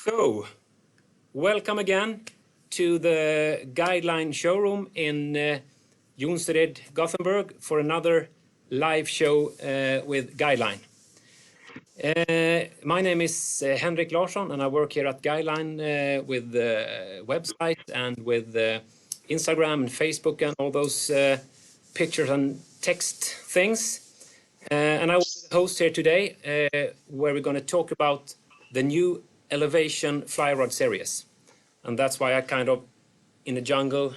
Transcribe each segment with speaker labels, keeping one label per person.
Speaker 1: So, welcome again to the Guideline showroom in Jonsered, Gothenburg for another live show with Guideline. My name is Henrik Larsson and I work here at Guideline with the website and with Instagram and Facebook and all those pictures and text things. And I will be the host here today where we're going to talk about the new Elevation Fly Rod series. And that's why I kind of in the jungle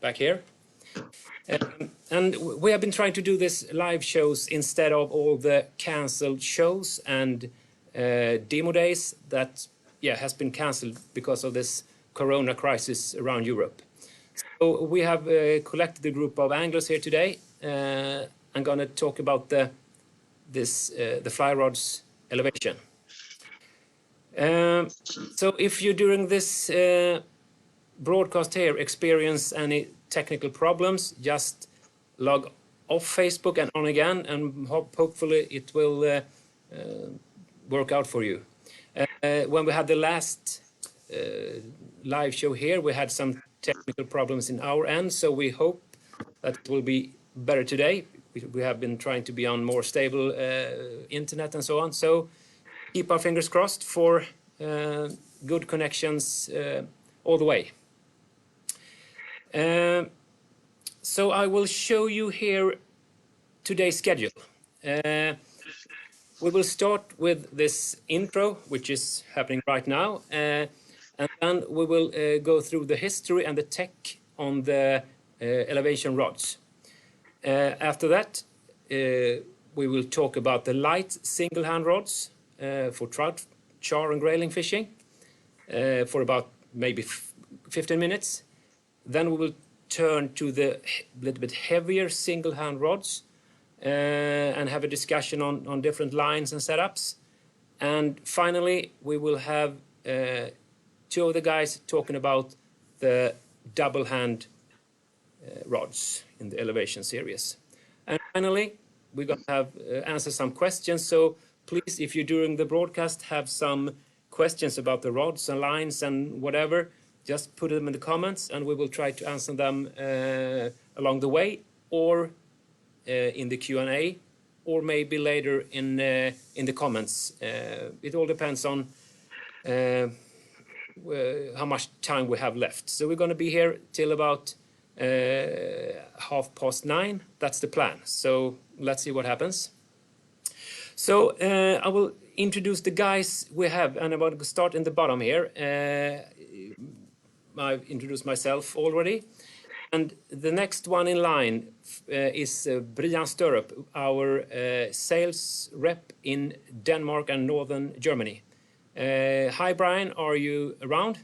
Speaker 1: back here. And we have been trying to do this live shows instead of all the cancelled shows and demo days that has been cancelled because of this corona crisis around Europe. So we have collected a group of anglers here today. I'm going to talk about the fly rods elevation. So if you during this broadcast here experience any technical problems, just log off Facebook and on again, and hopefully it will work out for you. When we had the last live show here, we had some technical problems in our end, so we hope that it will be better today. We have been trying to be on more stable internet and so on, so keep our fingers crossed for good connections all the way. So I will show you here today's schedule. We will start with this intro, which is happening right now, and then we will go through the history and the tech on the elevation rods. After that, we will talk about the light single hand rods for trout, char and grayling fishing for about maybe 15 minutes. Then we will turn to the little bit heavier single hand rods and have a discussion on different lines and setups. And finally, we will have two of the guys talking about the double hand rods in the elevation series. And finally, we're going to have answer some questions. So please, if you during the broadcast have some questions about the rods and lines and whatever, just put them in the comments and we will try to answer them along the way or in the Q&A or maybe later in the comments. It all depends on how much time we have left. So we're going to be here till about 9:30. That's the plan. So let's see what happens. So I will introduce the guys we have, and I'm going to start in the bottom here. I've introduced myself already, and the next one in line is Brian Störup, our sales rep in Denmark and northern Germany. Hi Brian, are you around?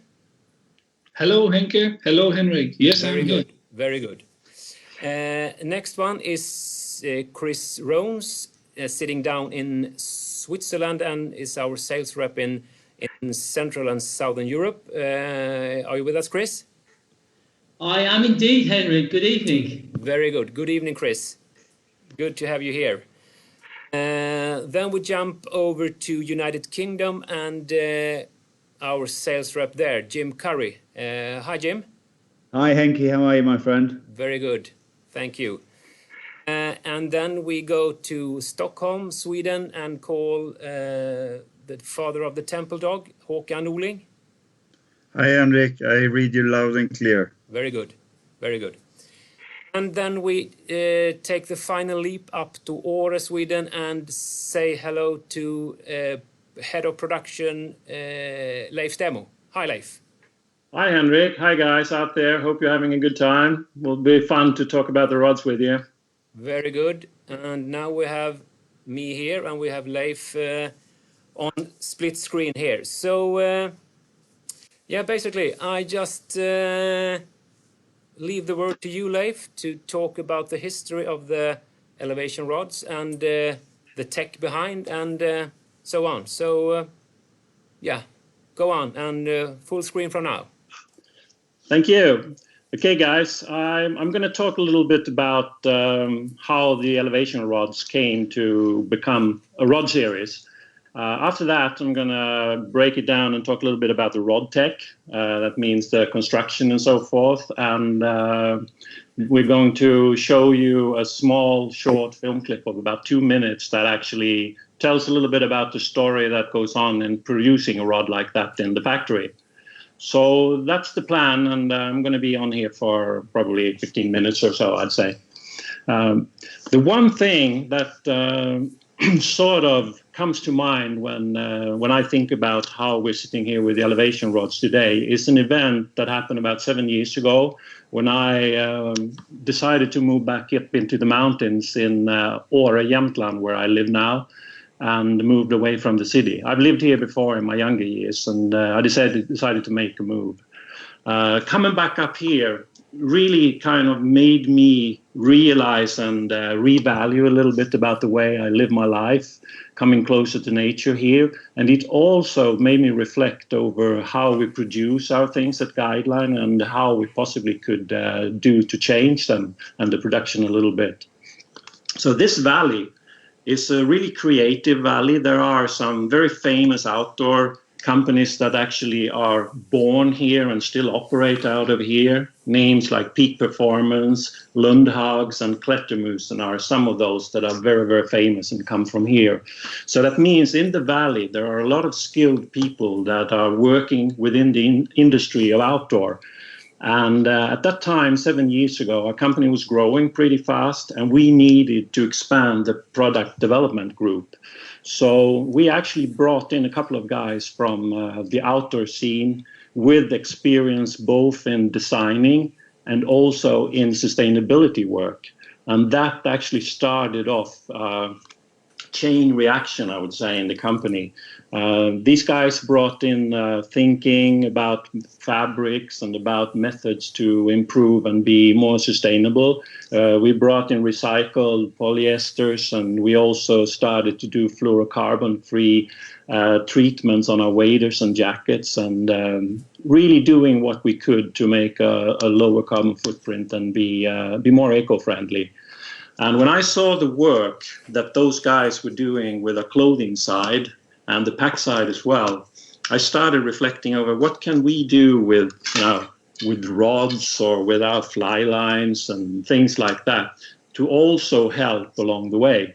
Speaker 2: Hello Henke, hello Henrik. Yes,
Speaker 1: very
Speaker 2: I'm
Speaker 1: good.
Speaker 2: here.
Speaker 1: Very good. Next one is Chris Rones, sitting down in Switzerland and is our sales rep in Central and Southern Europe. Are you with us, Chris?
Speaker 3: I am indeed, Henrik. Good evening.
Speaker 1: Very good. Good evening, Chris. Good to have you here. Then we jump over to United Kingdom and our sales rep there, Jim Curry. Hi, Jim.
Speaker 4: Hi, Henke. How are you, my friend?
Speaker 1: Very good. Thank you. And then we go to Stockholm, Sweden, and call the father of the temple dog, Håkan Norling.
Speaker 4: Hi, Henrik. I read you loud and clear.
Speaker 1: Very good. Very good. And then we take the final leap up to Åre, Sweden, and say hello to head of production, Leif Stemo. Hi, Leif.
Speaker 5: Hi, Henrik. Hi, guys out there. Hope you're having a good time. Will be fun to talk about the rods with you.
Speaker 1: Very good. And now we have me here and we have Leif on split screen here. So, basically, I just leave the word to you, Leif, to talk about the history of the elevation rods and the tech behind and so on. So, go on and full screen from now.
Speaker 5: Thank you. Okay, guys, I'm going to talk a little bit about how the elevation rods came to become a rod series. After that, I'm going to break it down and talk a little bit about the rod tech. That means the construction and so forth. And we're going to show you a small, short film clip of about 2 minutes that actually tells a little bit about the story that goes on in producing a rod like that in the factory. So that's the plan, and I'm going to be on here for probably 15 minutes or so, I'd say. The one thing that sort of comes to mind when I think about how we're sitting here with the elevation rods today is an event that happened about 7 years ago when I decided to move back up into the mountains in Åre, Jämtland, where I live now, and moved away from the city. I've lived here before in my younger years, and I decided to make a move. Coming back up here really kind of made me realize and revalue a little bit about the way I live my life, coming closer to nature here. And it also made me reflect over how we produce our things at Guideline and how we possibly could do to change them and the production a little bit. So this valley is a really creative valley. There are some very famous outdoor companies that actually are born here and still operate out of here. Names like Peak Performance, Lundhags, and Klettermusen are some of those that are very, very famous and come from here. So that means in the valley, there are a lot of skilled people that are working within the industry of outdoor. And at that time, 7 years ago, our company was growing pretty fast, and we needed to expand the product development group. So we actually brought in a couple of guys from the outdoor scene with experience both in designing and also in sustainability work. And that actually started off chain reaction, I would say, in the company. These guys brought in thinking about fabrics and about methods to improve and be more sustainable. We brought in recycled polyesters, and we also started to do fluorocarbon-free treatments on our waders and jackets, and really doing what we could to make a lower carbon footprint and be more eco-friendly. And when I saw the work that those guys were doing with the clothing side and the pack side as well, I started reflecting over what can we do with rods or with our fly lines and things like that to also help along the way.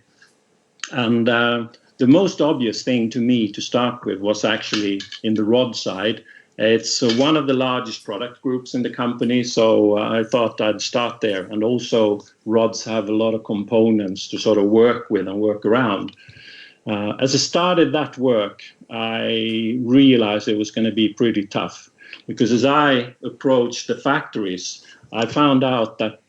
Speaker 5: And the most obvious thing to me to start with was actually in the rod side. It's one of the largest product groups in the company, so I thought I'd start there. And also, rods have a lot of components to sort of work with and work around. As I started that work, I realized it was going to be pretty tough, because as I approached the factories, I found out that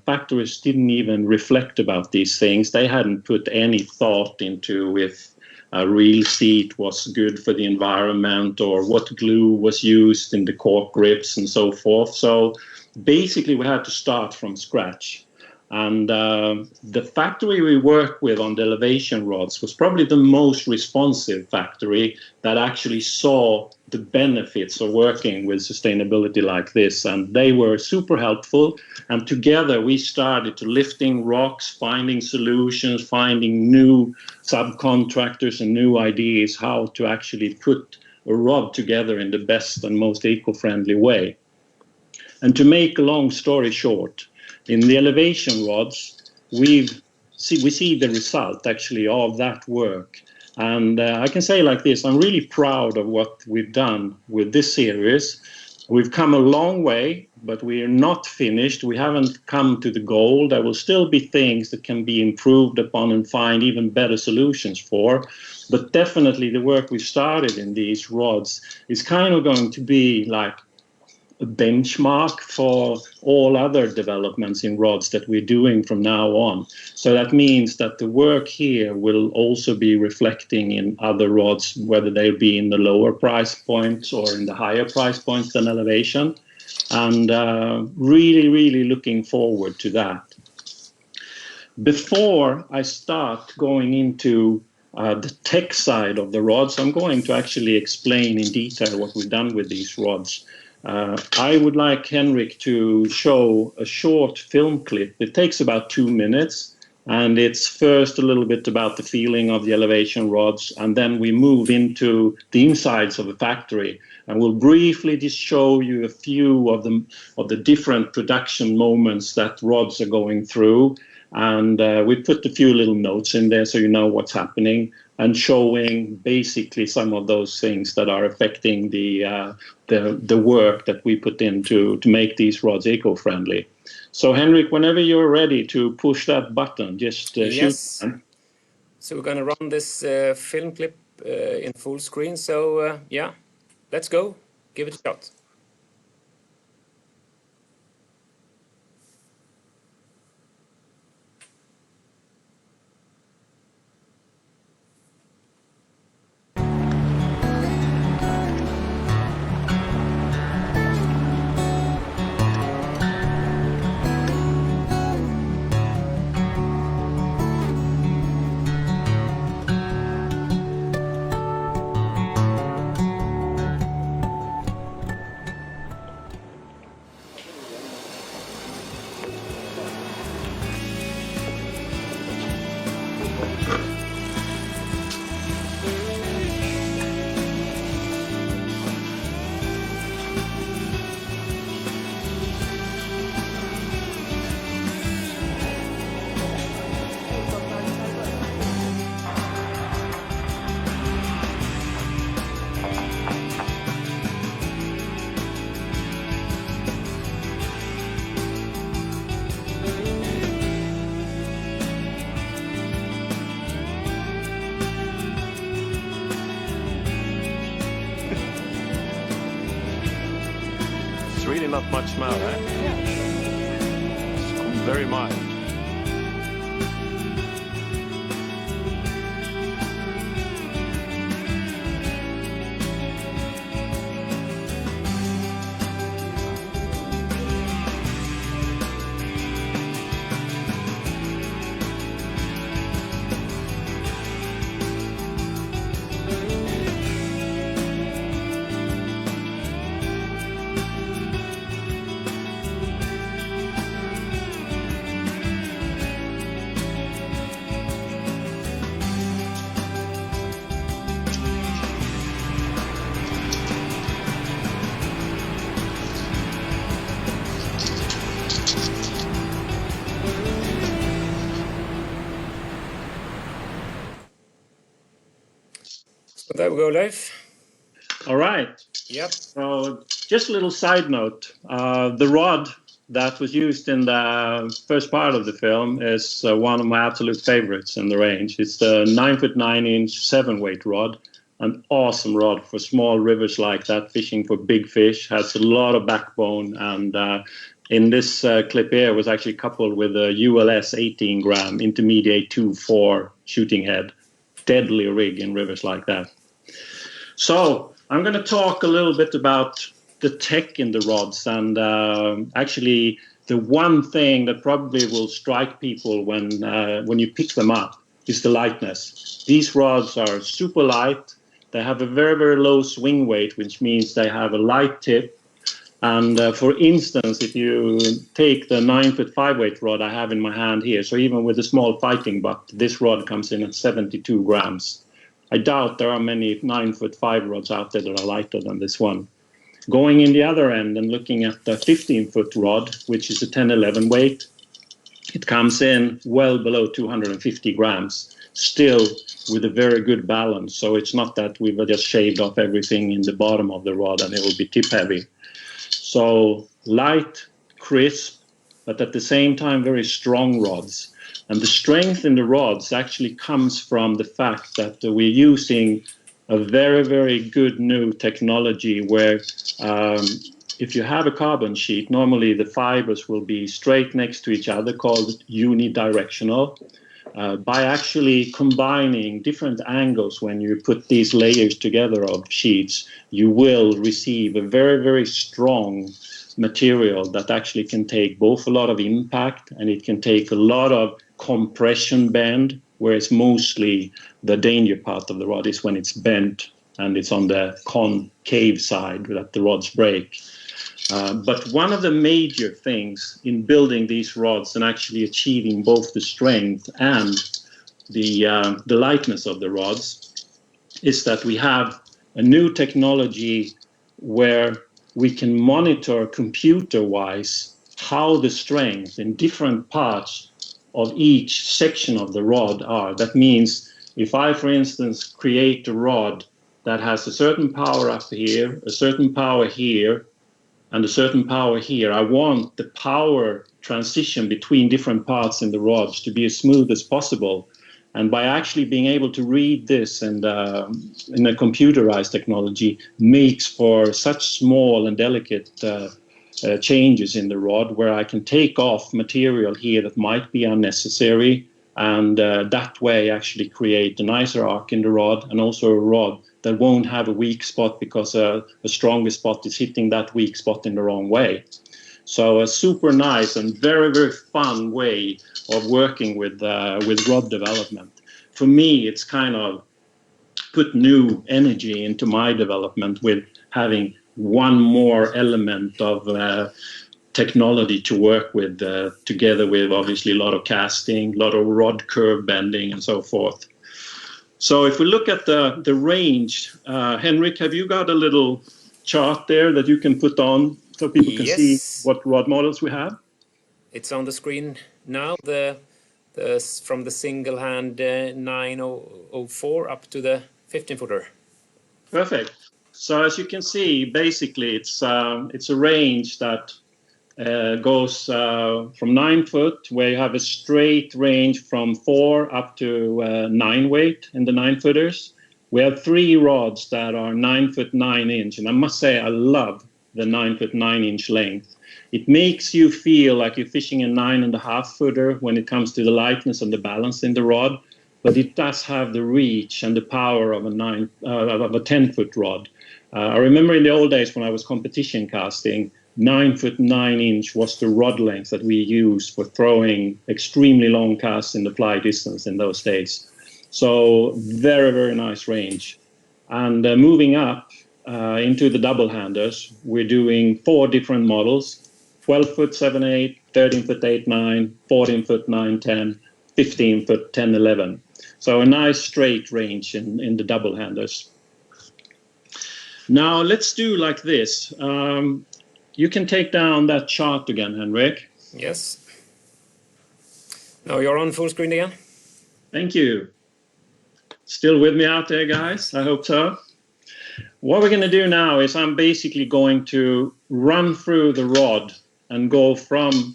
Speaker 5: factories didn't even reflect about these things. They hadn't put any thought into if a reel seat was good for the environment or what glue was used in the cork grips and so forth. So basically we had to start from scratch. And the factory we worked with on the elevation rods was probably the most responsive factory that actually saw the benefits of working with sustainability like this. And they were super helpful. And together we started to lifting rocks, finding solutions, finding new subcontractors and new ideas how to actually put a rod together in the best and most eco-friendly way. And to make a long story short, in the elevation rods, we see the result actually of that work. And I can say like this, I'm really proud of what we've done with this series. We've come a long way, but we are not finished. We haven't come to the goal. There will still be things that can be improved upon and find even better solutions for. But definitely the work we started in these rods is kind of going to be like a benchmark for all other developments in rods that we're doing from now on. So that means that the work here will also be reflecting in other rods, whether they'll be in the lower price points or in the higher price points than elevation. And really, really looking forward to that. Before I start going into the tech side of the rods, I'm going to actually explain in detail what we've done with these rods. I would like Henrik to show a short film clip. It takes about 2 minutes, And it's first a little bit about the feeling of the elevation rods, and then we move into the insides of the factory. And we'll briefly just show you a few of the different production moments that rods are going through. And we put a few little notes in there so you know what's happening, and showing basically some of those things that are affecting the work that we put into to make these rods eco-friendly. So Henrik, whenever you're ready to push that button, just
Speaker 1: Yes.
Speaker 5: shoot.
Speaker 1: So we're going to run this film clip in full screen. So yeah, let's go. Give it a shot.
Speaker 6: It's really not much smell, eh? It's very mild.
Speaker 1: So there we go, Leif.
Speaker 5: All right.
Speaker 1: Yep.
Speaker 5: So just a little side note. The rod that was used in the first part of the film is one of my absolute favorites in the range. It's the 9'9" 7-weight rod. An awesome rod for small rivers like that, fishing for big fish. Has a lot of backbone, and in this clip here was actually coupled with a ULS 18-gram intermediate 2-4 shooting head. Deadly rig in rivers like that. So I'm going to talk a little bit about the tech in the rods, and actually the one thing that probably will strike people when you pick them up is the lightness. These rods are super light. They have a very, very low swing weight, which means they have a light tip. And for instance, if you take the 9-foot 5-weight rod I have in my hand here, so even with a small fighting butt, this rod comes in at 72 grams. I doubt there are many 9-foot 5 rods out there that are lighter than this one. Going in the other end and looking at the 15-foot rod, which is a 10-11 weight, it comes in well below 250 grams, still with a very good balance. So it's not that we've just shaved off everything in the bottom of the rod and it will be tip heavy. So light, crisp, but at the same time very strong rods. And the strength in the rods actually comes from the fact that we're using a very, very good new technology where if you have a carbon sheet, normally the fibers will be straight next to each other, called unidirectional. By actually combining different angles when you put these layers together of sheets, you will receive a very, very strong material that actually can take both a lot of impact and it can take a lot of compression bend, whereas mostly the danger part of the rod is when it's bent and it's on the concave side that the rods break. But one of the major things in building these rods and actually achieving both the strength and the lightness of the rods is that we have a new technology where we can monitor computer-wise how the strength in different parts of each section of the rod are. That means if I, for instance, create a rod that has a certain power up here, a certain power here, and a certain power here, I want the power transition between different parts in the rods to be as smooth as possible. And by actually being able to read this and in a computerized technology makes for such small and delicate changes in the rod where I can take off material here that might be unnecessary and that way actually create a nicer arc in the rod and also a rod that won't have a weak spot because a stronger spot is hitting that weak spot in the wrong way. So a super nice and very, very fun way of working with rod development. For me, it's kind of put new energy into my development with having one more element of technology to work with, together with obviously a lot of casting, a lot of rod curve bending and so forth. So if we look at the range, Henrik, have you got a little chart there that you can put on so people can see what rod models we have?
Speaker 1: It's on the screen now. From the single hand 904 up to the 15-footer.
Speaker 5: Perfect. So as you can see, basically it's a range that goes from 9 foot, where you have a straight range from 4 up to 9 weight in the 9-footers. We have 3 rods that are 9 foot 9 inch, and I must say I love the 9 foot 9 inch length. It makes you feel like you're fishing a 9.5 footer when it comes to the lightness and the balance in the rod, but it does have the reach and the power of a 10-foot rod. I remember in the old days when I was competition casting, 9 foot 9 inch was the rod length that we used for throwing extremely long casts in the fly distance in those days. So very, very nice range. And moving up into the double handers, we're doing 4 different models: 12 foot 7/8, 13 foot 8/9, 14 foot 9/10, 15 foot 10/11. So a nice straight range in the double handers. Now let's do like this. You can take down that chart again, Henrik.
Speaker 1: Yes. Now you're on full screen again.
Speaker 5: Thank you. Still with me out there, guys? I hope so. What we're going to do now is I'm basically going to run through the rod and go from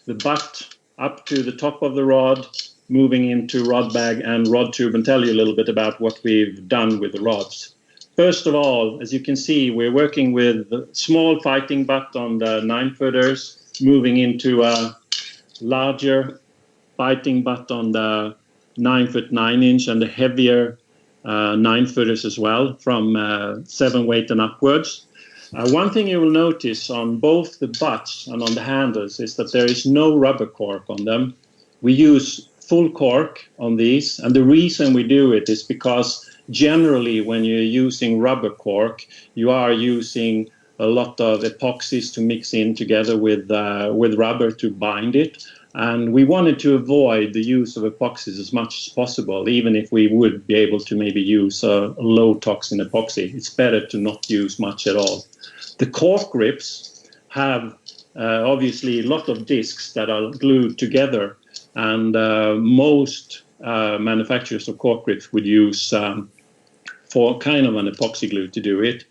Speaker 5: the butt up to the top of the rod, moving into rod bag and rod tube, and tell you a little bit about what we've done with the rods. First of all, as you can see, we're working with the small fighting butt on the 9-footers, moving into a larger fighting butt on the 9 foot 9 inch and the heavier 9-footers as well, from 7 weight and upwards. One thing you will notice on both the butts and on the handles is that there is no rubber cork on them. We use full cork on these, and the reason we do it is because generally when you're using rubber cork, you are using a lot of epoxies to mix in together with rubber to bind it. And we wanted to avoid the use of epoxies as much as possible, even if we would be able to maybe use a low toxin epoxy. It's better to not use much at all. The cork grips have obviously a lot of discs that are glued together, and most manufacturers of cork grips would use for kind of an epoxy glue to do it.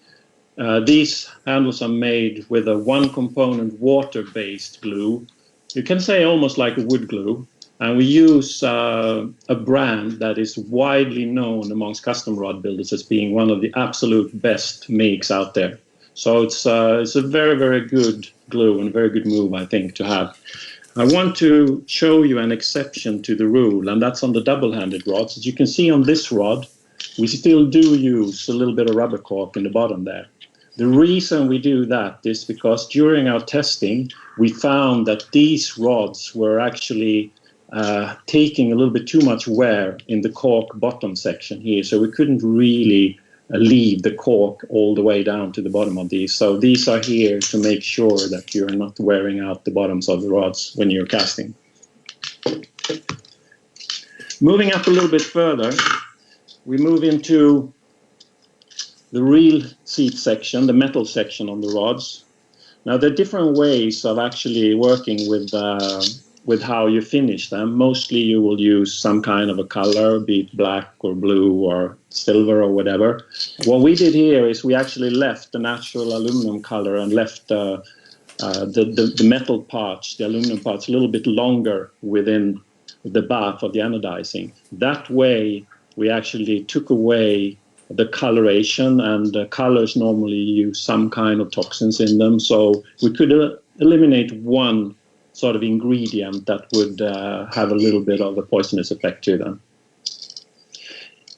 Speaker 5: These handles are made with a one-component water-based glue. You can say almost like a wood glue, and we use a brand that is widely known amongst custom rod builders as being one of the absolute best makes out there. So it's a very, very good glue and a very good move, I think, to have. I want to show you an exception to the rule, and that's on the double-handed rods. As you can see on this rod, we still do use a little bit of rubber cork in the bottom there. The reason we do that is because during our testing, we found that these rods were actually taking a little bit too much wear in the cork bottom section here. So we couldn't really leave the cork all the way down to the bottom of these. So these are here to make sure that you're not wearing out the bottoms of the rods when you're casting. Moving up a little bit further, we move into the reel seat section, the metal section on the rods. Now, there are different ways of actually working with how you finish them. Mostly you will use some kind of a color, be it black or blue or silver or whatever. What we did here is we actually left the natural aluminum color and left the metal parts, the aluminum parts, a little bit longer within the bath of the anodizing. That way, we actually took away the coloration, and the colors normally use some kind of toxins in them. So we could eliminate one sort of ingredient that would have a little bit of a poisonous effect to them.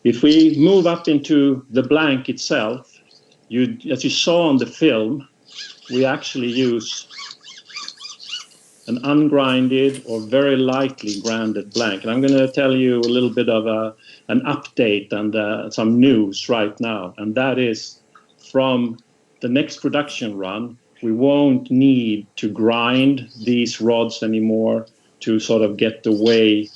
Speaker 5: If we move up into the blank itself, as you saw on the film, we actually use an ungrinded or very lightly grinded blank. And I'm going to tell you a little bit of an update and some news right now. And that is, from the next production run, we won't need to grind these rods anymore to sort of get away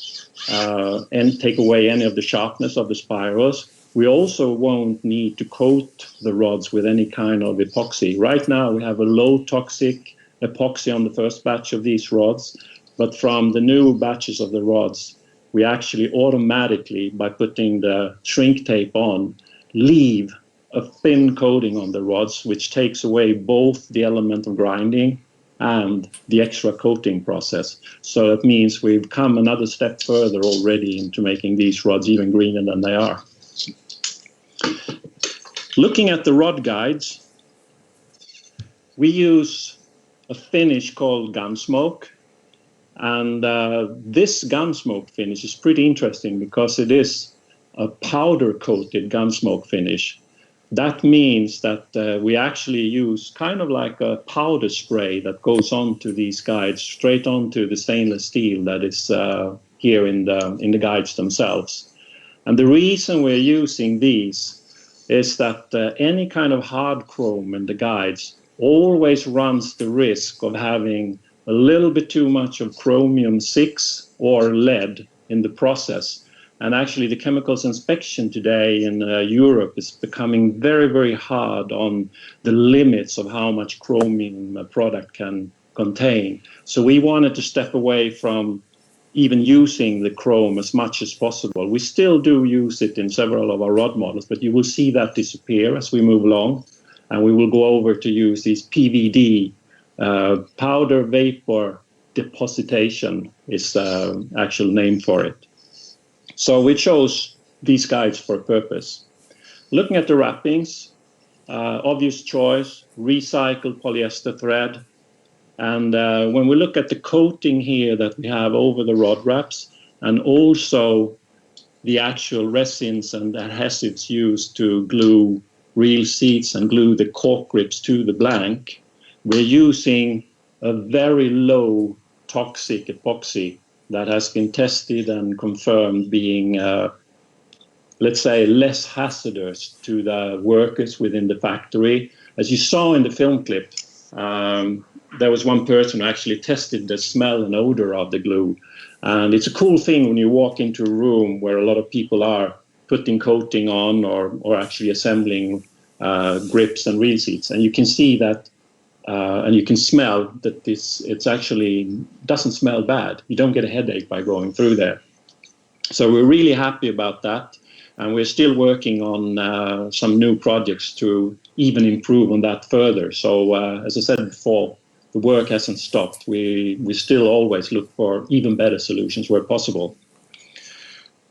Speaker 5: and take away any of the sharpness of the spirals. We also won't need to coat the rods with any kind of epoxy. Right now we have a low toxic epoxy on the first batch of these rods, but from the new batches of the rods, we actually automatically, by putting the shrink tape on, leave a thin coating on the rods, which takes away both the element of grinding and the extra coating process. So that means we've come another step further already into making these rods even greener than they are. Looking at the rod guides, we use a finish called Gunsmoke, and this Gunsmoke finish is pretty interesting because it is a powder coated Gunsmoke finish. That means that we actually use kind of like a powder spray that goes onto these guides, straight onto the stainless steel that is here in the guides themselves. And the reason we're using these is that any kind of hard chrome in the guides always runs the risk of having a little bit too much of chromium-6 or lead in the process. And actually the chemicals inspection today in Europe is becoming very, very hard on the limits of how much chromium a product can contain. So we wanted to step away from even using the chrome as much as possible. We still do use it in several of our rod models, but you will see that disappear as we move along. And we will go over to use these PVD, powder vapor depositation is the actual name for it. So we chose these guides for a purpose. Looking at the wrappings, obvious choice, recycled polyester thread. And when we look at the coating here that we have over the rod wraps, and also the actual resins and adhesives used to glue reel seats and glue the cork grips to the blank, we're using a very low toxic epoxy that has been tested and confirmed being, let's say, less hazardous to the workers within the factory. As you saw in the film clip, there was one person who actually tested the smell and odor of the glue. And it's a cool thing when you walk into a room where a lot of people are putting coating on or actually assembling grips and reel seats. And you can see that, and you can smell that it's actually doesn't smell bad. You don't get a headache by going through there. So we're really happy about that. And we're still working on some new projects to even improve on that further. So as I said before, the work hasn't stopped. We still always look for even better solutions where possible.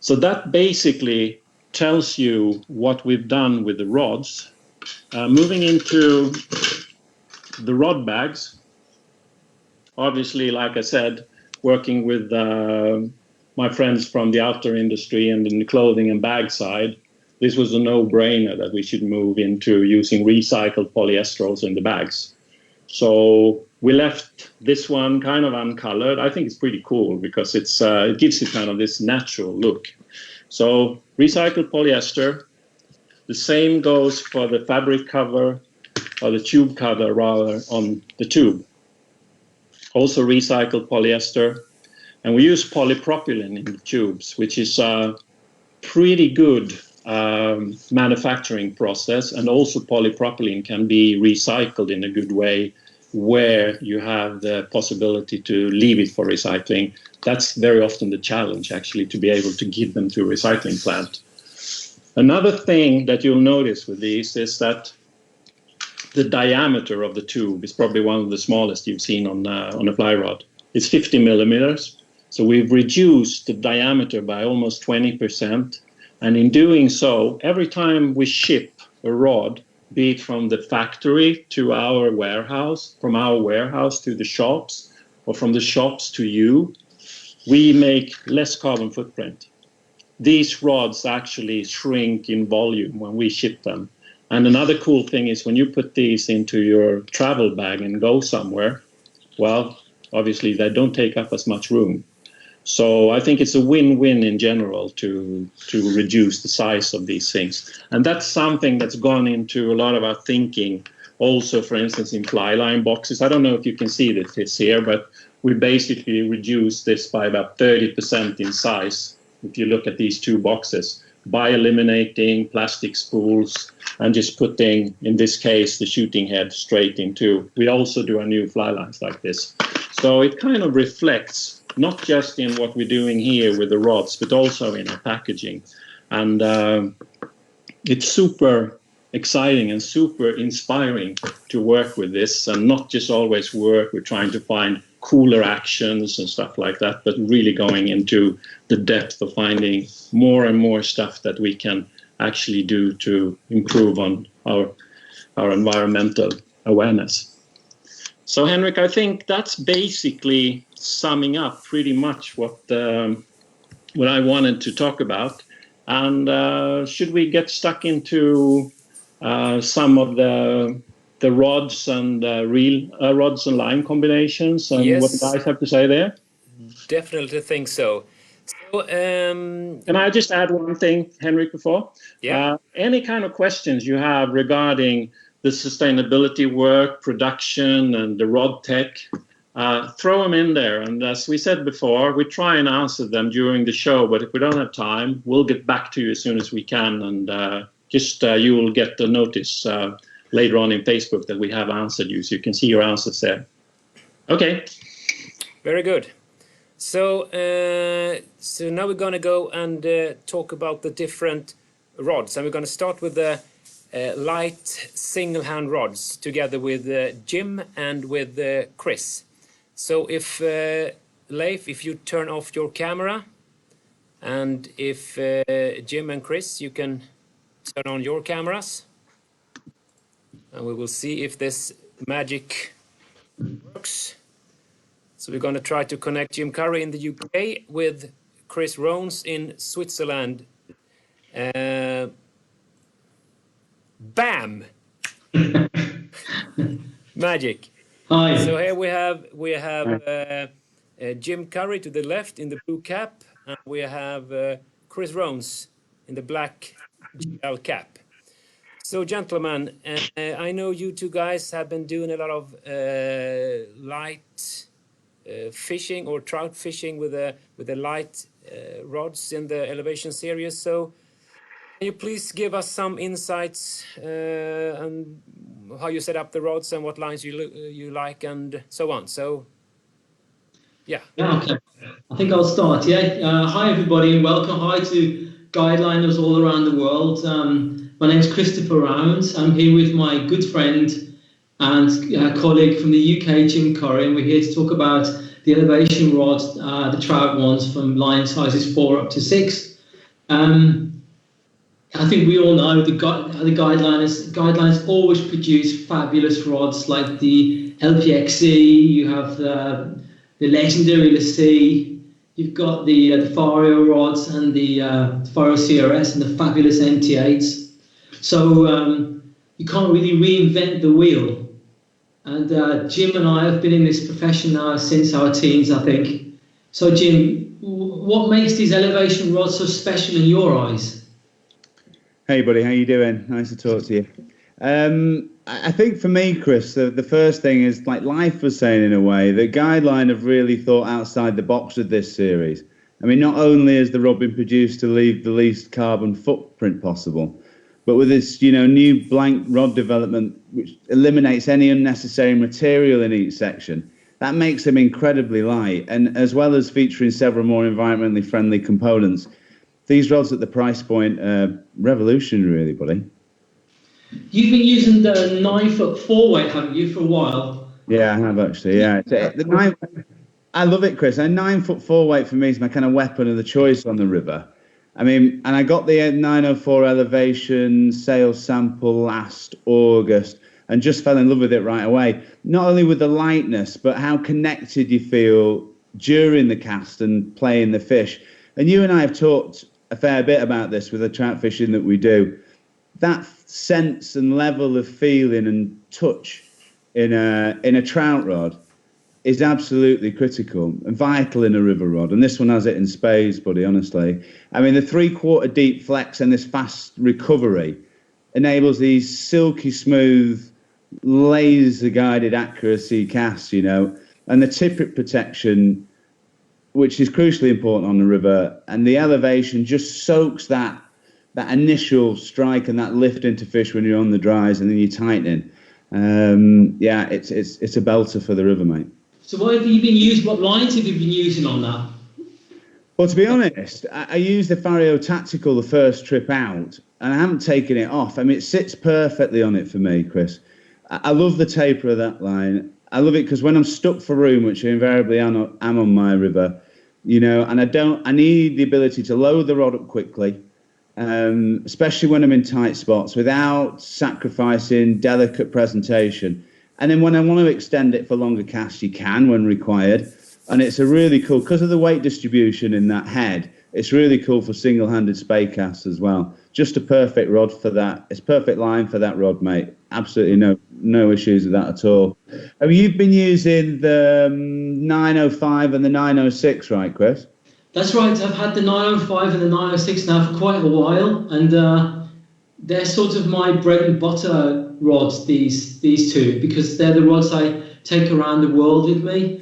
Speaker 5: So that basically tells you what we've done with the rods. Moving into the rod bags, obviously, like I said, working with my friends from the outdoor industry and in the clothing and bag side, this was a no-brainer that we should move into using recycled polyestrals in the bags. So we left this one kind of uncolored. I think it's pretty cool because it gives it kind of this natural look. So recycled polyester. The same goes for the fabric cover, or the tube cover rather, on the tube. Also recycled polyester. And we use polypropylene in the tubes, which is a pretty good manufacturing process. And also polypropylene can be recycled in a good way where you have the possibility to leave it for recycling. That's very often the challenge, actually, to be able to give them to a recycling plant. Another thing that you'll notice with these is that the diameter of the tube is probably one of the smallest you've seen on a fly rod. It's 50 millimeters. So we've reduced the diameter by almost 20%. And in doing so, every time we ship a rod, be it from the factory to our warehouse, from our warehouse to the shops, or from the shops to you, we make less carbon footprint. These rods actually shrink in volume when we ship them. And another cool thing is when you put these into your travel bag and go somewhere, well, obviously they don't take up as much room. So I think it's a win-win in general to reduce the size of these things. And that's something that's gone into a lot of our thinking also, for instance, in fly line boxes. I don't know if you can see this here, but we basically reduced this by about 30% in size, if you look at these two boxes, by eliminating plastic spools and just putting, in this case, the shooting head straight into. We also do our new fly lines like this. So it kind of reflects not just in what we're doing here with the rods, but also in our packaging. And it's super exciting and super inspiring to work with this, and not just always work. We're trying to find cooler actions and stuff like that, but really going into the depth of finding more and more stuff that we can actually do to improve on our environmental awareness. So, Henrik, I think that's basically summing up pretty much what I wanted to talk about. And should we get stuck into some of the rods and rods and line combinations and
Speaker 1: Yes.
Speaker 5: what the guys have to say there?
Speaker 1: Definitely think so. So,
Speaker 5: can I just add one thing, Henrik, before?
Speaker 1: Yeah.
Speaker 5: Any kind of questions you have regarding the sustainability work, production, and the rod tech, throw them in there. And as we said before, we try and answer them during the show. But if we don't have time, we'll get back to you as soon as we can. And you will get the notice later on in Facebook that we have answered you, so you can see your answers there. Okay.
Speaker 1: Very good. So, so now we're going to go and talk about the different rods. And we're going to start with the light single-hand rods together with Jim and with Chris. So if Leif, if you turn off your camera, and if Jim and Chris, you can turn on your cameras, and we will see if this magic works. So we're going to try to connect Jim Curry in the UK with Chris Rones in Switzerland. Bam! Magic.
Speaker 3: Hi.
Speaker 1: So here we have Jim Curry to the left in the blue cap, and we have Chris Rones in the black GL cap. So, gentlemen, I know you two guys have been doing a lot of light fishing or trout fishing with the light rods in the elevation series. So, can you please give us some insights on how you set up the rods and what lines you like and so on? So, yeah.
Speaker 3: Yeah, okay. I think I'll start. Yeah. Hi, everybody, and welcome. Hi to Guideliners all around the world. My name is Christopher Rounds. I'm here with my good friend and colleague from the UK, Jim Curry, and we're here to talk about the elevation rods, the trout ones from line sizes 4 up to 6. I think we all know the Guidelines always produce fabulous rods like the LPXC. You have the legendary LaCie. You've got the Fario rods and the Fario CRS and the fabulous NT8s. So you can't really reinvent the wheel. And Jim and I have been in this profession now since our teens, I think. So Jim, what makes these elevation rods so special in your eyes?
Speaker 6: Hey, buddy, how you doing? Nice to talk to you. I think for me, Chris, the first thing is, like Life was saying in a way, that Guideline have really thought outside the box with this series. I mean, not only has the rod been produced to leave the least carbon footprint possible, but with this, new blank rod development, which eliminates any unnecessary material in each section, that makes them incredibly light. And as well as featuring several more environmentally friendly components, these rods at the price point are revolutionary, really, buddy.
Speaker 3: You've been using the 9-foot 4-weight, haven't you, for a while?
Speaker 6: Yeah, I have actually. Yeah, I love it, Chris. A 9-foot 4-weight for me is my kind of weapon of the choice on the river. I mean, and I got the 904 elevation sales sample last August and just fell in love with it right away. Not only with the lightness, but how connected you feel during the cast and playing the fish. And you and I have talked a fair bit about this with the trout fishing that we do. That sense and level of feeling and touch in a trout rod is absolutely critical and vital in a river rod, and this one has it in spades, buddy, honestly. I mean, the 3/4 deep flex and this fast recovery enables these silky smooth, laser guided accuracy casts, and the tippet protection, which is crucially important on the river, and the elevation just soaks that initial strike and that lift into fish when you're on the dries and then you're tightening. It's a belter for the river, mate.
Speaker 3: So what have you been using? What lines have you been using on that?
Speaker 6: Well, to be honest, I used the Fario Tactical the first trip out, and I haven't taken it off. I mean, it sits perfectly on it for me, Chris. I love the taper of that line. I love it because when I'm stuck for room, which I invariably am on my river, and I need the ability to load the rod up quickly, especially when I'm in tight spots, without sacrificing delicate presentation. And then when I want to extend it for longer casts, you can when required. And it's a really cool, because of the weight distribution in that head, it's really cool for single-handed spay casts as well. Just a perfect rod for that. It's perfect line for that rod, mate. Absolutely no issues with that at all. I mean, you've been using the 905 and the 906, right, Chris?
Speaker 3: That's right. I've had the 905 and the 906 now for quite a while, and they're sort of my bread and butter rods, these two, because they're the rods I take around the world with me.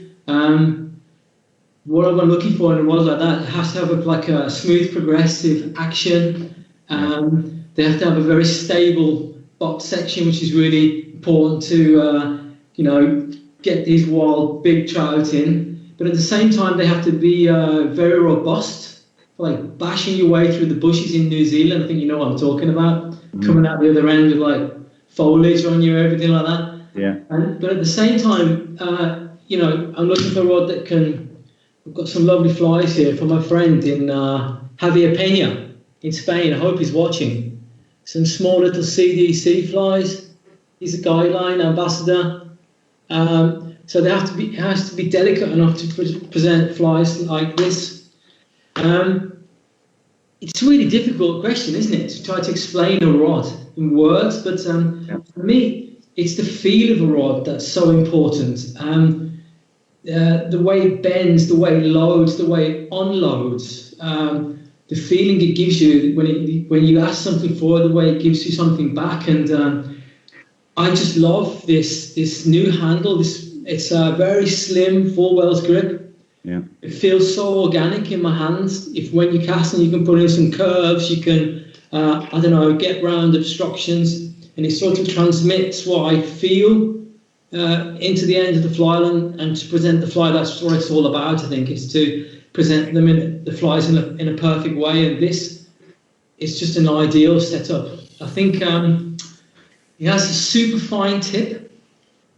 Speaker 3: What I'm looking for in a rod like that, it has to have a smooth progressive action. They have to have a very stable bot section, which is really important to get these wild big trout in. But at the same time, they have to be very robust, like bashing your way through the bushes in New Zealand. I think you know what I'm talking about. Coming out the other end with foliage on you, everything like that.
Speaker 6: Yeah.
Speaker 3: But at the same time, I'm looking for a rod that can. I've got some lovely flies here from my friend in Javier Peña in Spain. I hope he's watching. Some small little CDC flies. He's a Guideline ambassador. So it has to be delicate enough to present flies like this. It's a really difficult question, isn't it, to try to explain a rod in words? But for me, it's the feel of a rod that's so important. The way it bends, the way it loads, the way it unloads, the feeling it gives you when you ask something for it, the way it gives you something back. And I just love this new handle. It's a very slim 4-wells grip.
Speaker 6: Yeah.
Speaker 3: It feels so organic in my hands. If when you cast and you can put in some curves, you can get round obstructions, and it sort of transmits what I feel into the end of the fly line and to present the fly. That's what it's all about. I think is to present them the flies in a perfect way, and this is just an ideal setup. I think it has a super fine tip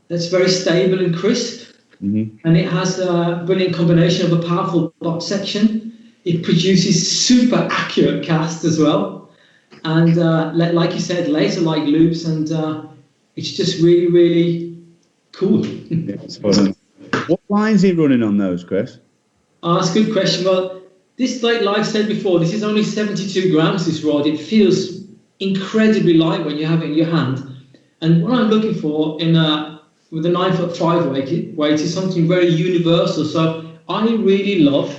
Speaker 3: that's very stable and crisp. Mm-hmm. And it has a brilliant combination of a powerful bot section. It produces super accurate casts as well, and like you said, laser-like loops, and it's just really, really cool.
Speaker 6: Yeah, it's fun. What lines are you running on those, Chris?
Speaker 3: That's a good question. Well, this, like I've said before, this is only 72 grams, this rod. It feels incredibly light when you have it in your hand. And what I'm looking for with a 9-foot 5 weight is something very universal. So I really love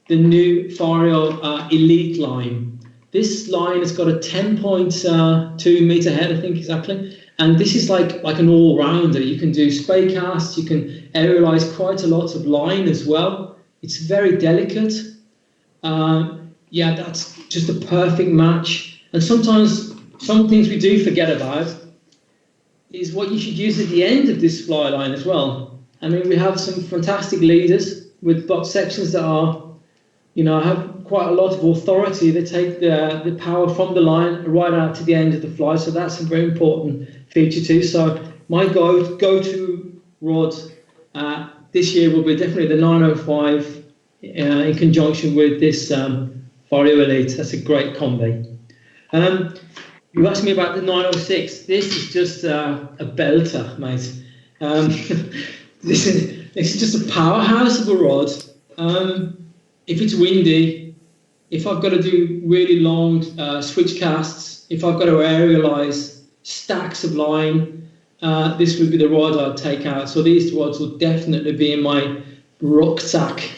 Speaker 3: the new Fario Elite line. This line has got a 10.2 meter head, I think exactly. And this is like an all-rounder. You can do spay casts, you can aerialize quite a lot of line as well. It's very delicate. Yeah, that's just a perfect match. And sometimes some things we do forget about is what you should use at the end of this fly line as well. I mean, we have some fantastic leaders with box sections that are, have quite a lot of authority. They take the power from the line right out to the end of the fly. So that's a very important feature too. So my go-to rod this year will be definitely the 905 in conjunction with this Vario Elite. That's a great combi. You asked me about the 906. This is just a belter, mate. This is just a powerhouse of a rod. If it's windy, if I've got to do really long switch casts, if I've got to aerialize stacks of line, this would be the rod I'd take out. So these rods will definitely be in my rucksack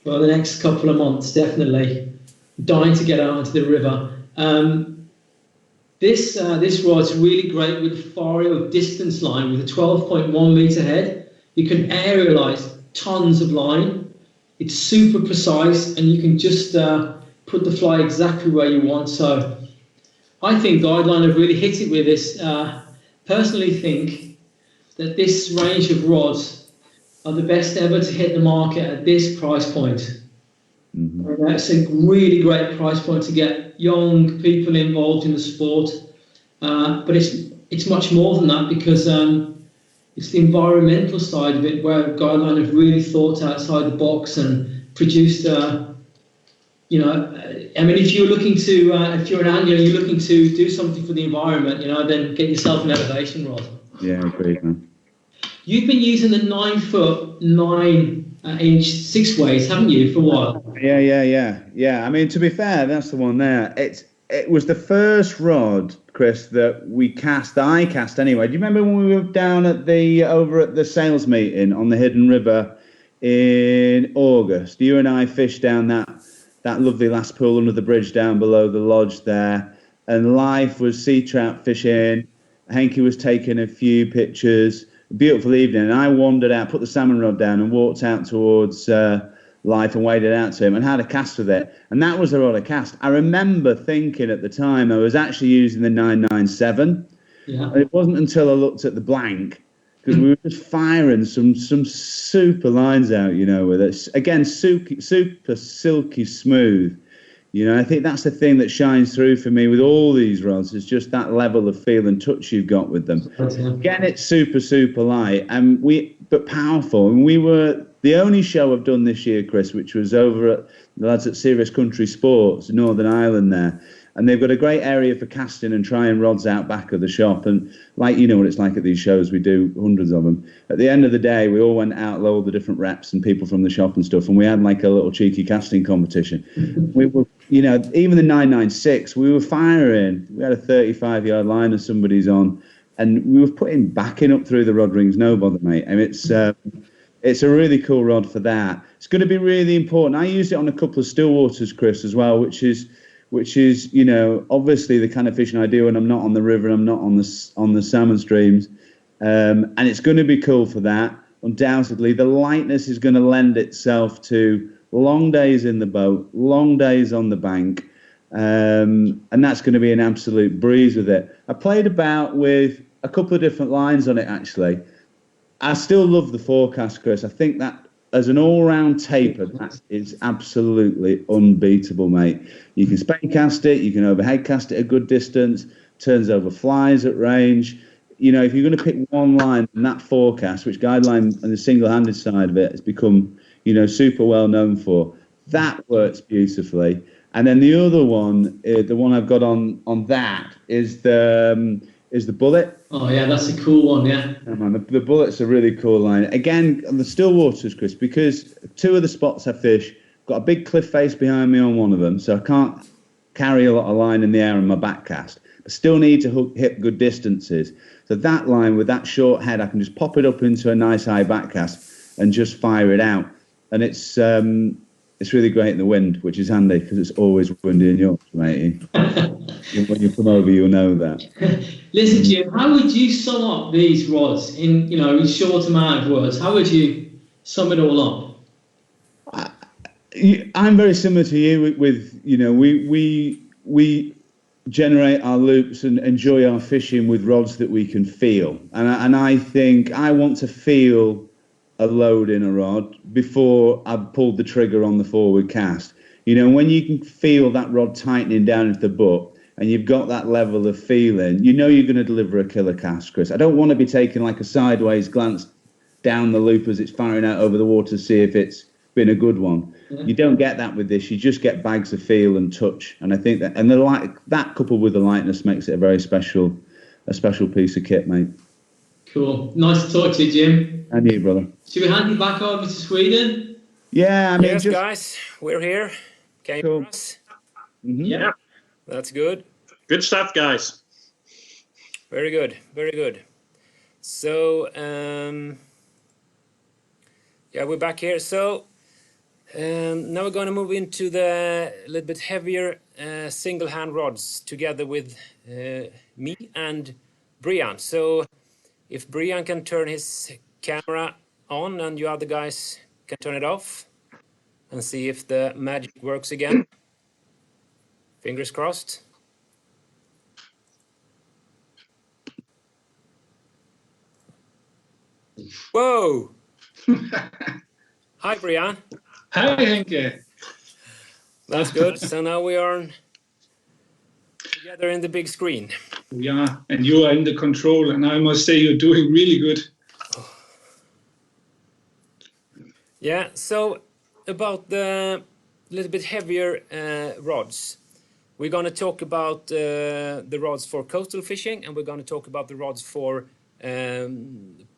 Speaker 3: for the next couple of months, definitely. Dying to get out into the river. This rod's really great with Vario distance line with a 12.1 meter head. You can aerialize tons of line. It's super precise, and you can just put the fly exactly where you want. So I think Guideline have really hit it with this. Personally think that this range of rods are the best ever to hit the market at this price point. Mm-hmm. That's a really great price point to get young people involved in the sport. But it's much more than that, because it's the environmental side of it where Guideline have really thought outside the box and produced, I mean, if you're looking to, if you're an angler, you're looking to do something for the environment, then get yourself an elevation rod.
Speaker 6: Yeah, great, man.
Speaker 3: You've been using the 9 foot 9 inch 6 ways, haven't you, for a while?
Speaker 6: Yeah. I mean, to be fair, that's the one there. It was the first rod, Chris, that I cast anyway. Do you remember when we were down over at the sales meeting on the Hidden River in August? You and I fished down that lovely last pool under the bridge down below the lodge there, and life was sea trout fishing. Henke was taking a few pictures. Beautiful evening, and I wandered out, put the salmon rod down, and walked out towards life and waded out to him and had a cast with it, and that was the rod I cast. I remember thinking at the time I was actually using the 997. Yeah. And it wasn't until I looked at the blank, because we were just firing some super lines out, with it. Again, super silky smooth. I think that's the thing that shines through for me with all these rods, is just that level of feel and touch you've got with them. Again, it's super, super light, but powerful. And we were the only show I've done this year, Chris, which was over at the lads at Serious Country Sports, Northern Ireland there. And they've got a great area for casting and trying rods out back of the shop. And what it's like at these shows, we do hundreds of them. At the end of the day, we all went out, all the different reps and people from the shop and stuff. And we had like a little cheeky casting competition. We were, even the 996, we were firing. We had a 35-yard line of somebody's on. And we were putting backing up through the rod rings, no bother, mate. I mean, it's a really cool rod for that. It's going to be really important. I use it on a couple of still waters, Chris, as well, which is obviously the kind of fishing I do when I'm not on the river, I'm not on the salmon streams, and it's going to be cool for that. Undoubtedly, the lightness is going to lend itself to long days in the boat, long days on the bank, and that's going to be an absolute breeze with it. I played about with a couple of different lines on it, actually. I still love the forecast, Chris. I think that as an all-round taper, that is absolutely unbeatable, mate. You can spay cast it, you can overhead cast it a good distance, turns over flies at range. If you're going to pick one line in that forecast, which Guideline and the single-handed side of it has become, super well known for, that works beautifully. And then the other one, the one I've got on that is the bullet.
Speaker 3: Oh yeah, that's a cool one. Yeah.
Speaker 6: Oh, man, the bullet's a really cool line. Again, on the still waters, Chris, because two of the spots I fish got a big cliff face behind me on one of them, so I can't carry a lot of line in the air on my back cast, but still need to hit good distances. So that line with that short head, I can just pop it up into a nice high back cast and just fire it out. And it's it's really great in the wind, which is handy because it's always windy in Yorkshire, matey. When you come over, you'll know that.
Speaker 3: Listen, Jim, how would you sum up these rods in, in short amount of words? How would you sum it all up?
Speaker 6: I'm very similar to you with we generate our loops and enjoy our fishing with rods that we can feel, and I think I want to feel a load in a rod before I've pulled the trigger on the forward cast. When you can feel that rod tightening down into the butt and you've got that level of feeling, you're going to deliver a killer cast, Chris. I don't want to be taking like a sideways glance down the loop as it's firing out over the water to see if it's been a good one. Yeah. You don't get that with this. You just get bags of feel and touch. And I think that coupled with the lightness makes it a very special piece of kit, mate.
Speaker 3: Cool. Nice to talk to you, Jim.
Speaker 6: And you, brother.
Speaker 3: Should we hand you back over to Sweden?
Speaker 6: Yeah, I mean,
Speaker 1: yes, guys, we're here. Can you hear us?
Speaker 6: Mm-hmm.
Speaker 5: Yeah.
Speaker 1: That's good.
Speaker 5: Good stuff, guys.
Speaker 1: Very good. Very good. So, yeah, we're back here. So, now we're going to move into the little bit heavier single hand rods together with me and Brian. So, if Brian can turn his camera on and you other guys can turn it off and see if the magic works again. Fingers crossed. Whoa! Hi, Brian.
Speaker 2: Hi, Henke.
Speaker 1: That's good. So now we are together in the big screen.
Speaker 2: Yeah, and you are in the control, and I must say you're doing really good.
Speaker 1: Yeah, so about the little bit heavier rods. We're going to talk about the rods for coastal fishing, and we're going to talk about the rods for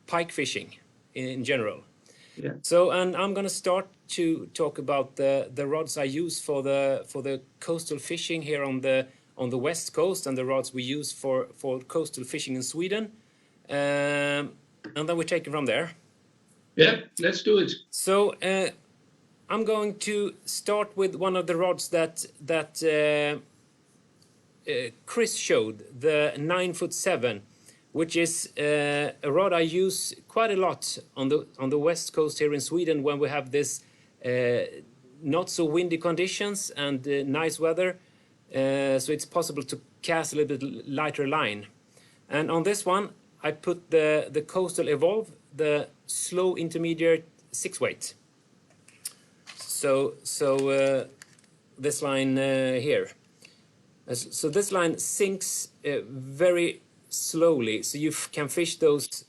Speaker 1: pike fishing in general.
Speaker 2: Yeah.
Speaker 1: So, and I'm going to start to talk about the rods I use for the coastal fishing here on the west coast, and the rods we use for coastal fishing in Sweden, and then we take it from there.
Speaker 2: Yeah, let's do it.
Speaker 1: So I'm going to start with one of the rods that Chris showed, the 9'7", which is a rod I use quite a lot on the west coast here in Sweden when we have this not so windy conditions and nice weather. So it's possible to cast a little bit lighter line. And on this one, I put the Coastal Evolve, the slow intermediate 6-weight. So this line here. So this line sinks very slowly, so you can fish those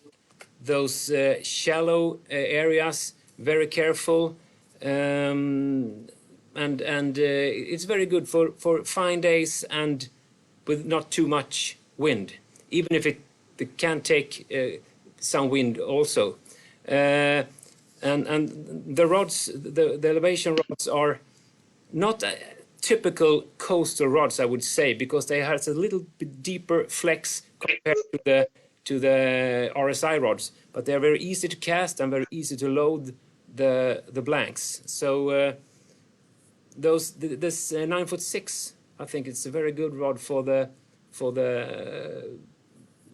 Speaker 1: shallow areas very careful, and it's very good for fine days and with not too much wind, even if it can take some wind also. And the rods, the elevation rods are not typical coastal rods, I would say, because they have a little bit deeper flex compared to the RSI rods, but they are very easy to cast and very easy to load the blanks. So this 9'6", I think it's a very good rod for the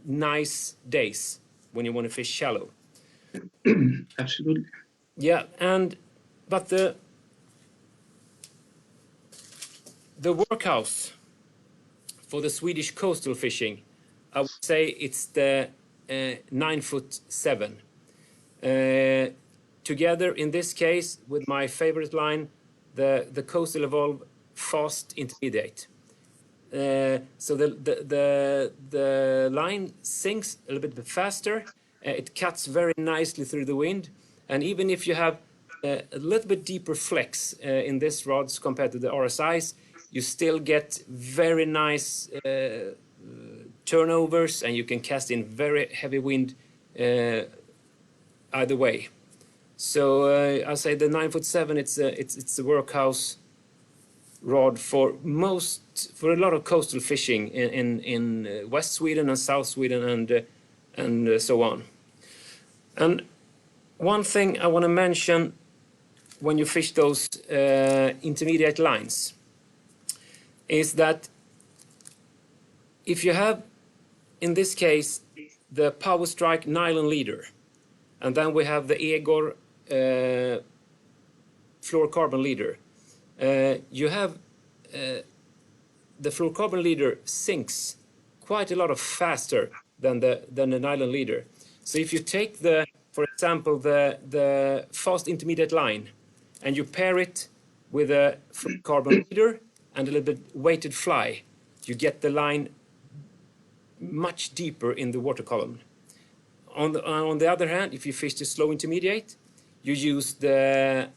Speaker 1: nice days when you want to fish shallow.
Speaker 2: Absolutely.
Speaker 1: Yeah, but the workhouse for the Swedish coastal fishing, I would say it's the 9'7". Together in this case with my favorite line, the Coastal Evolve Fast Intermediate. So the line sinks a little bit faster. It cuts very nicely through the wind, and even if you have a little bit deeper flex in this rods compared to the RSIs, you still get very nice turnovers, and you can cast in very heavy wind either way. So I say the 9'7", it's a workhouse rod for a lot of coastal fishing in West Sweden and South Sweden and so on. And one thing I want to mention when you fish those intermediate lines is that if you have, in this case, the Power Strike nylon leader, and then we have the Egor fluorocarbon leader, you have the fluorocarbon leader sinks quite a lot of faster than the nylon leader. So if you take for example, the fast intermediate line, and you pair it with a fluorocarbon leader and a little bit weighted fly, you get the line much deeper in the water column. On the other hand, if you fish the slow intermediate, you use the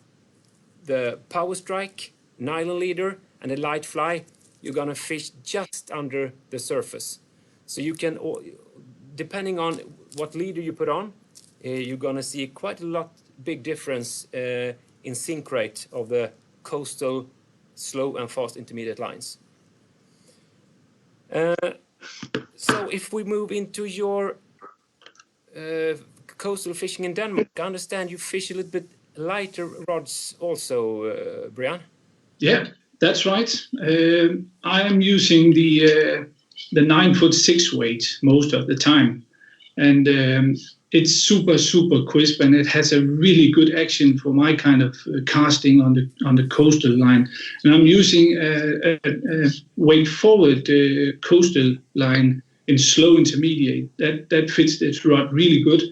Speaker 1: Power Strike nylon leader and a light fly, you're gonna fish just under the surface. So you can, depending on what leader you put on, you're gonna see quite a lot big difference in sink rate of the coastal slow and fast intermediate lines. So if we move into your coastal fishing in Denmark, I understand you fish a little bit lighter rods also, Brian?
Speaker 2: Yeah, that's right. I am using the 9-foot 6 weight most of the time, and it's super crisp, and it has a really good action for my kind of casting on the coastal line. And I'm using a weight forward coastal line in slow intermediate. That fits this rod really good.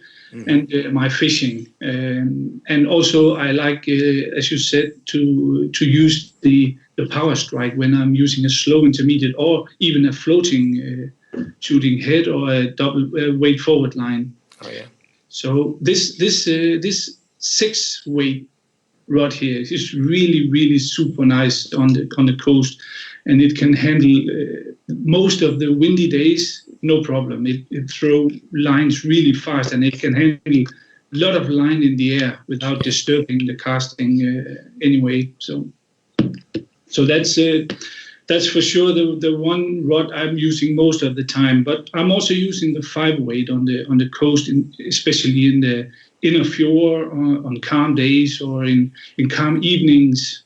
Speaker 2: And my fishing, and also I like, as you said, to use the Power Strike when I'm using a slow intermediate or even a floating shooting head or a double weight forward line.
Speaker 1: Oh yeah.
Speaker 2: So this 6 weight rod here is really super nice on the coast, and it can handle most of the windy days. No problem. It throws lines really fast, and it can handle a lot of line in the air without disturbing the casting anyway. So that's for sure the one rod I'm using most of the time. But I'm also using the 5 weight on the coast, especially in the inner fjord, on calm days or in calm evenings.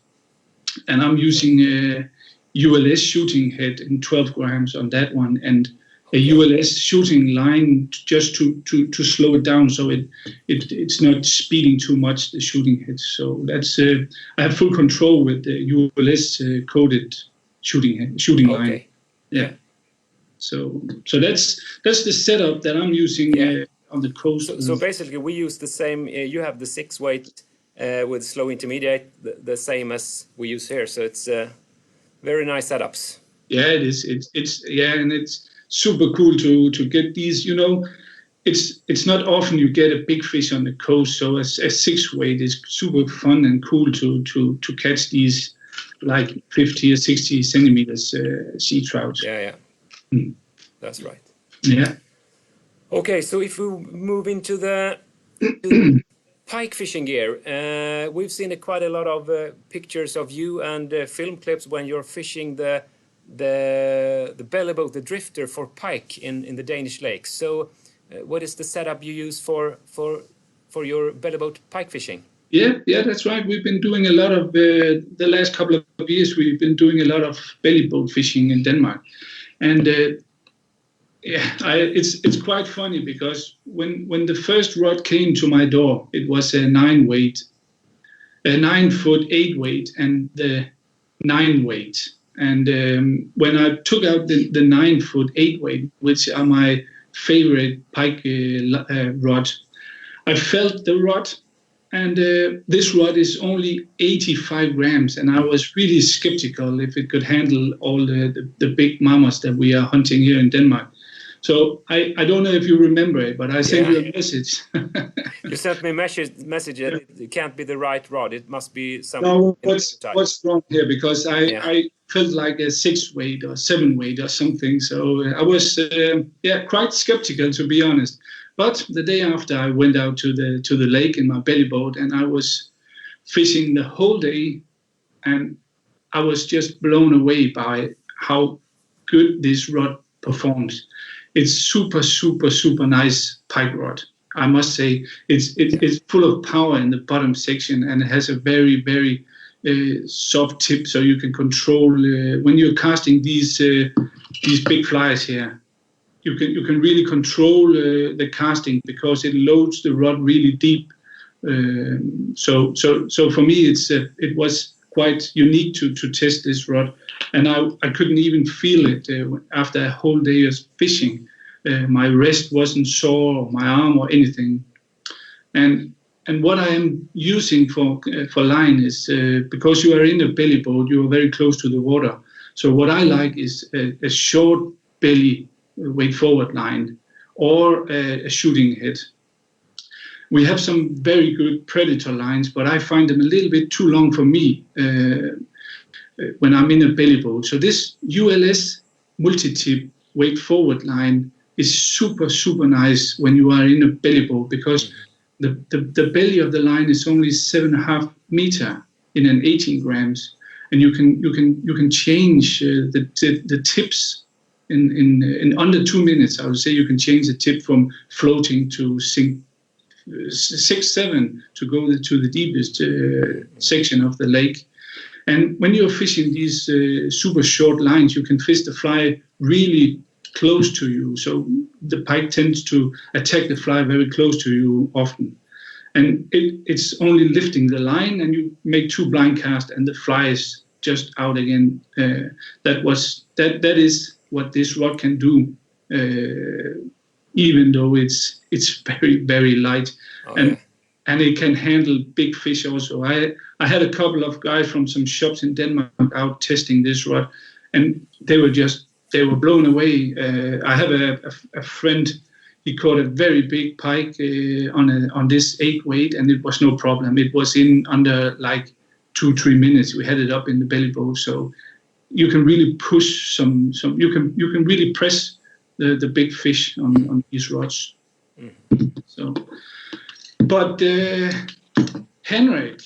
Speaker 2: And I'm using a ULS shooting head in 12 grams on that one, and a ULS shooting line just to slow it down, so it's not speeding too much, the shooting head. So that's I have full control with the ULS coated shooting line. Yeah. So that's the setup that I'm using on the coast.
Speaker 1: So basically, we use the same. You have the 6 weight with slow intermediate, the same as we use here. So it's very nice setups.
Speaker 2: Yeah, it is. It's and it's super cool to get these. You know, it's not often you get a big fish on the coast. So a 6 weight is super fun and cool to catch these like 50 or 60 centimeters sea trout.
Speaker 1: Yeah. That's right.
Speaker 2: Yeah.
Speaker 1: Okay, so if we move into the pike fishing gear, we've seen quite a lot of pictures of you and film clips when you're fishing the belly boat, the drifter for pike in the Danish lakes. So, what is the setup you use for your belly boat pike fishing?
Speaker 2: Yeah, that's right. We've been doing a lot of the last couple of years. We've been doing a lot of belly boat fishing in Denmark, and it's quite funny because when the first rod came to my door, it was a 9-foot 8 weight, and the 9 weight. And when I took out the 9-foot 8 weight, which are my favorite pike rod, I felt the rod, and this rod is only 85 grams, and I was really skeptical if it could handle all the big mamas that we are hunting here in Denmark. So I don't know if you remember it, but I sent you a message.
Speaker 1: You sent me a message that it can't be the right rod. It must be some.
Speaker 2: No, what's wrong here? Because I felt like a 6 weight or 7 weight or something. So I was quite skeptical, to be honest. But the day after, I went out to the lake in my belly boat, and I was fishing the whole day, and I was just blown away by how good this rod performs. It's super nice pike rod. I must say it's full of power in the bottom section, and it has a very, very soft tip, so you can control when you're casting these big flies here. You can really control the casting because it loads the rod really deep. So for me, it was quite unique to test this rod, and I couldn't even feel it after a whole day of fishing. My wrist wasn't sore, my arm or anything. And what I am using for line is because you are in a belly boat, you are very close to the water. So what I like is a short belly weight forward line or a shooting head. We have some very good predator lines, but I find them a little bit too long for me when I'm in a belly boat. So this ULS multi-tip weight forward line is super, super nice when you are in a belly boat because the belly of the line is only 7.5 meters in an 18 grams, and you can change the tips in under 2 minutes. I would say you can change the tip from floating to sink 6-7 to go to the deepest section of the lake. And when you're fishing these super short lines, you can fish the fly really close to you. So the pike tends to attack the fly very close to you often. And it's only lifting the line, and you make 2 blind casts, and the fly is just out again. That is what this rod can do, even though it's very, very light. And it can handle big fish also. I had a couple of guys from some shops in Denmark out testing this rod, and they were blown away. I have a friend. He caught a very big pike on this 8 weight, and it was no problem. It was in under like 2-3 minutes. We had it up in the belly boat, so you can really push some. You can really press the big fish on these rods. So, but Henrik,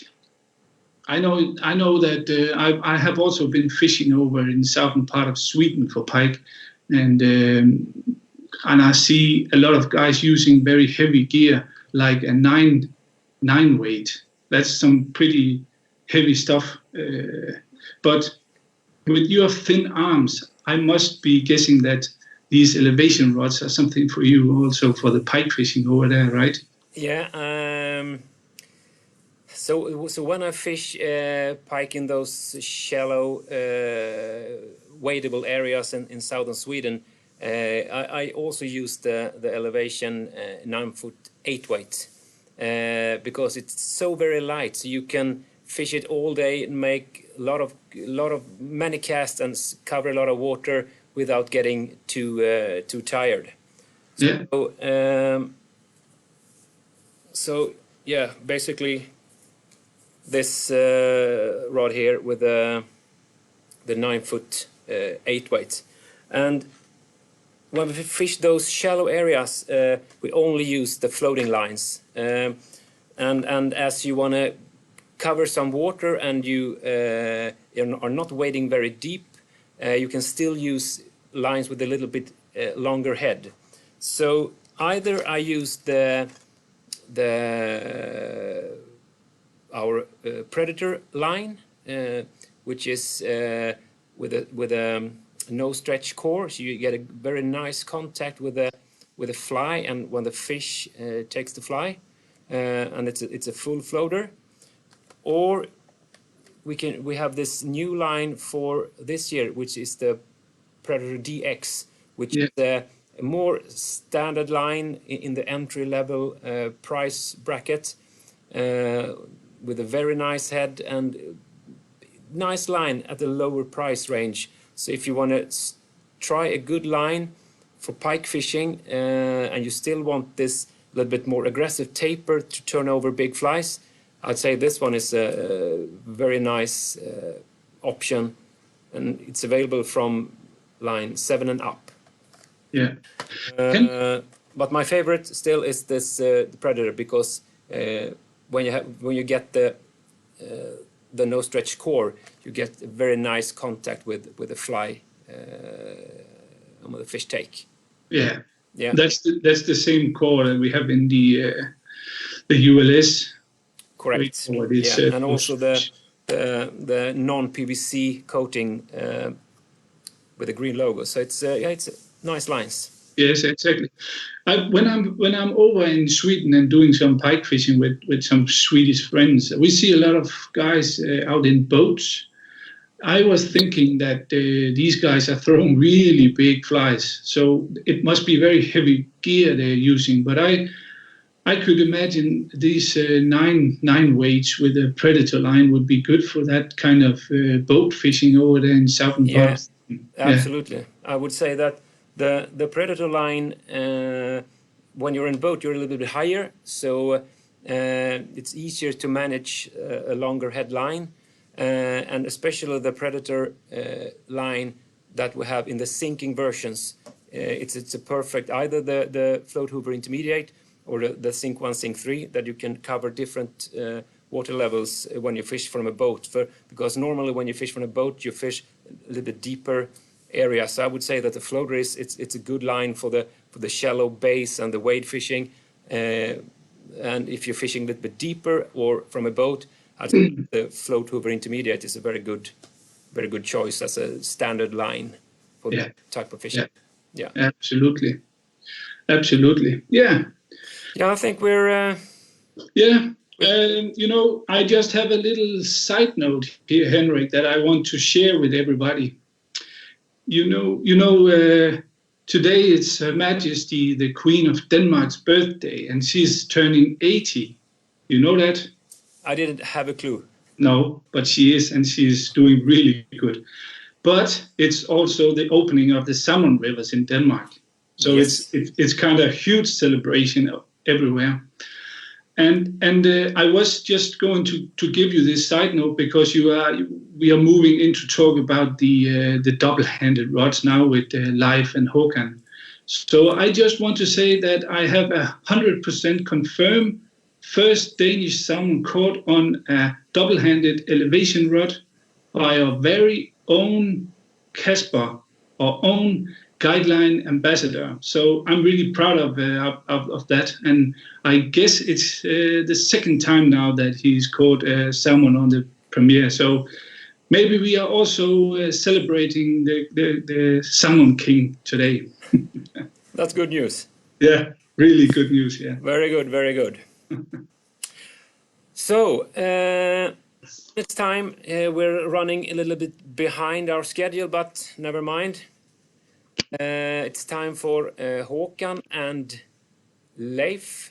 Speaker 2: I know that I have also been fishing over in the southern part of Sweden for pike, and I see a lot of guys using very heavy gear, like a 9 weight. That's some pretty heavy stuff. But with your thin arms, I must be guessing that these elevation rods are something for you also for the pike fishing over there, right?
Speaker 1: Yeah. So when I fish pike in those shallow, wadable areas in southern Sweden, I also use the elevation 9-foot 8 weight because it's so very light. So you can fish it all day and make many casts and cover a lot of water without getting too tired. So yeah, basically this rod here with the 9-foot 8 weight. And when we fish those shallow areas, we only use the floating lines. And as you want to cover some water and you are not wading very deep, you can still use lines with a little bit longer head. So either I use our predator line, which is with a no stretch core, so you get a very nice contact with the fly, and when the fish takes the fly, and it's a full floater. Or we have this new line for this year, which is the Predator DX, which is a more standard line in the entry level price bracket, with a very nice head and nice line at the lower price range. So if you want to try a good line for pike fishing and you still want this little bit more aggressive taper to turn over big flies, I'd say this one is a very nice option, and it's available from line 7 and up.
Speaker 2: Yeah.
Speaker 1: But my favorite still is this the Predator, because when you get the no stretch core, you get a very nice contact with the fly and with the fish take.
Speaker 2: Yeah,
Speaker 1: Yeah.
Speaker 2: That's the same core that we have in the ULS.
Speaker 1: Correct.
Speaker 2: It's,
Speaker 1: yeah, and also the non-PVC coating with the green logo. So it's nice lines.
Speaker 2: Yes, exactly. When I'm over in Sweden and doing some pike fishing with some Swedish friends, we see a lot of guys out in boats. I was thinking that these guys are throwing really big flies, so it must be very heavy gear they're using. But I could imagine these nine weights with a predator line would be good for that kind of boat fishing over there in southern parts.
Speaker 1: Absolutely. Yeah. I would say that the predator line, when you're in boat, you're a little bit higher, so it's easier to manage a longer head line, and especially the predator line that we have in the sinking versions. It's a perfect, either the float hoover intermediate or the sink 1, sink 3, that you can cover different water levels when you fish from a boat. Because normally when you fish from a boat, you fish a little bit deeper area. So I would say that the floater it's a good line for the shallow base and the wade fishing. And if you're fishing a little bit deeper or from a boat, I think the float hoover intermediate is a very good choice as a standard line for that type of fishing. Yeah.
Speaker 2: Absolutely. Yeah.
Speaker 1: Yeah, I think we're.
Speaker 2: I just have a little side note here, Henrik, that I want to share with everybody. Today it's Her Majesty, the Queen of Denmark's birthday, and she's turning 80. You know that?
Speaker 1: I didn't have a clue.
Speaker 2: No, but she is, and she's doing really good. But it's also the opening of the salmon rivers in Denmark. So
Speaker 1: yes.
Speaker 2: it's kind of a huge celebration everywhere. And I was just going to give you this side note because we are moving into talk about the double-handed rods now with Live and Håkan. So I just want to say that I have 100% confirmed first Danish salmon caught on a double-handed elevation rod by our very own Casper, our own Guideline ambassador. So I'm really proud of that, and I guess it's the second time now that he's caught salmon on the premiere. So maybe we are also celebrating the Salmon King today.
Speaker 1: That's good news.
Speaker 2: Yeah, really good news. Yeah.
Speaker 1: Very good, very good. So this time we're running a little bit behind our schedule, but never mind. It's time for Håkan and Leif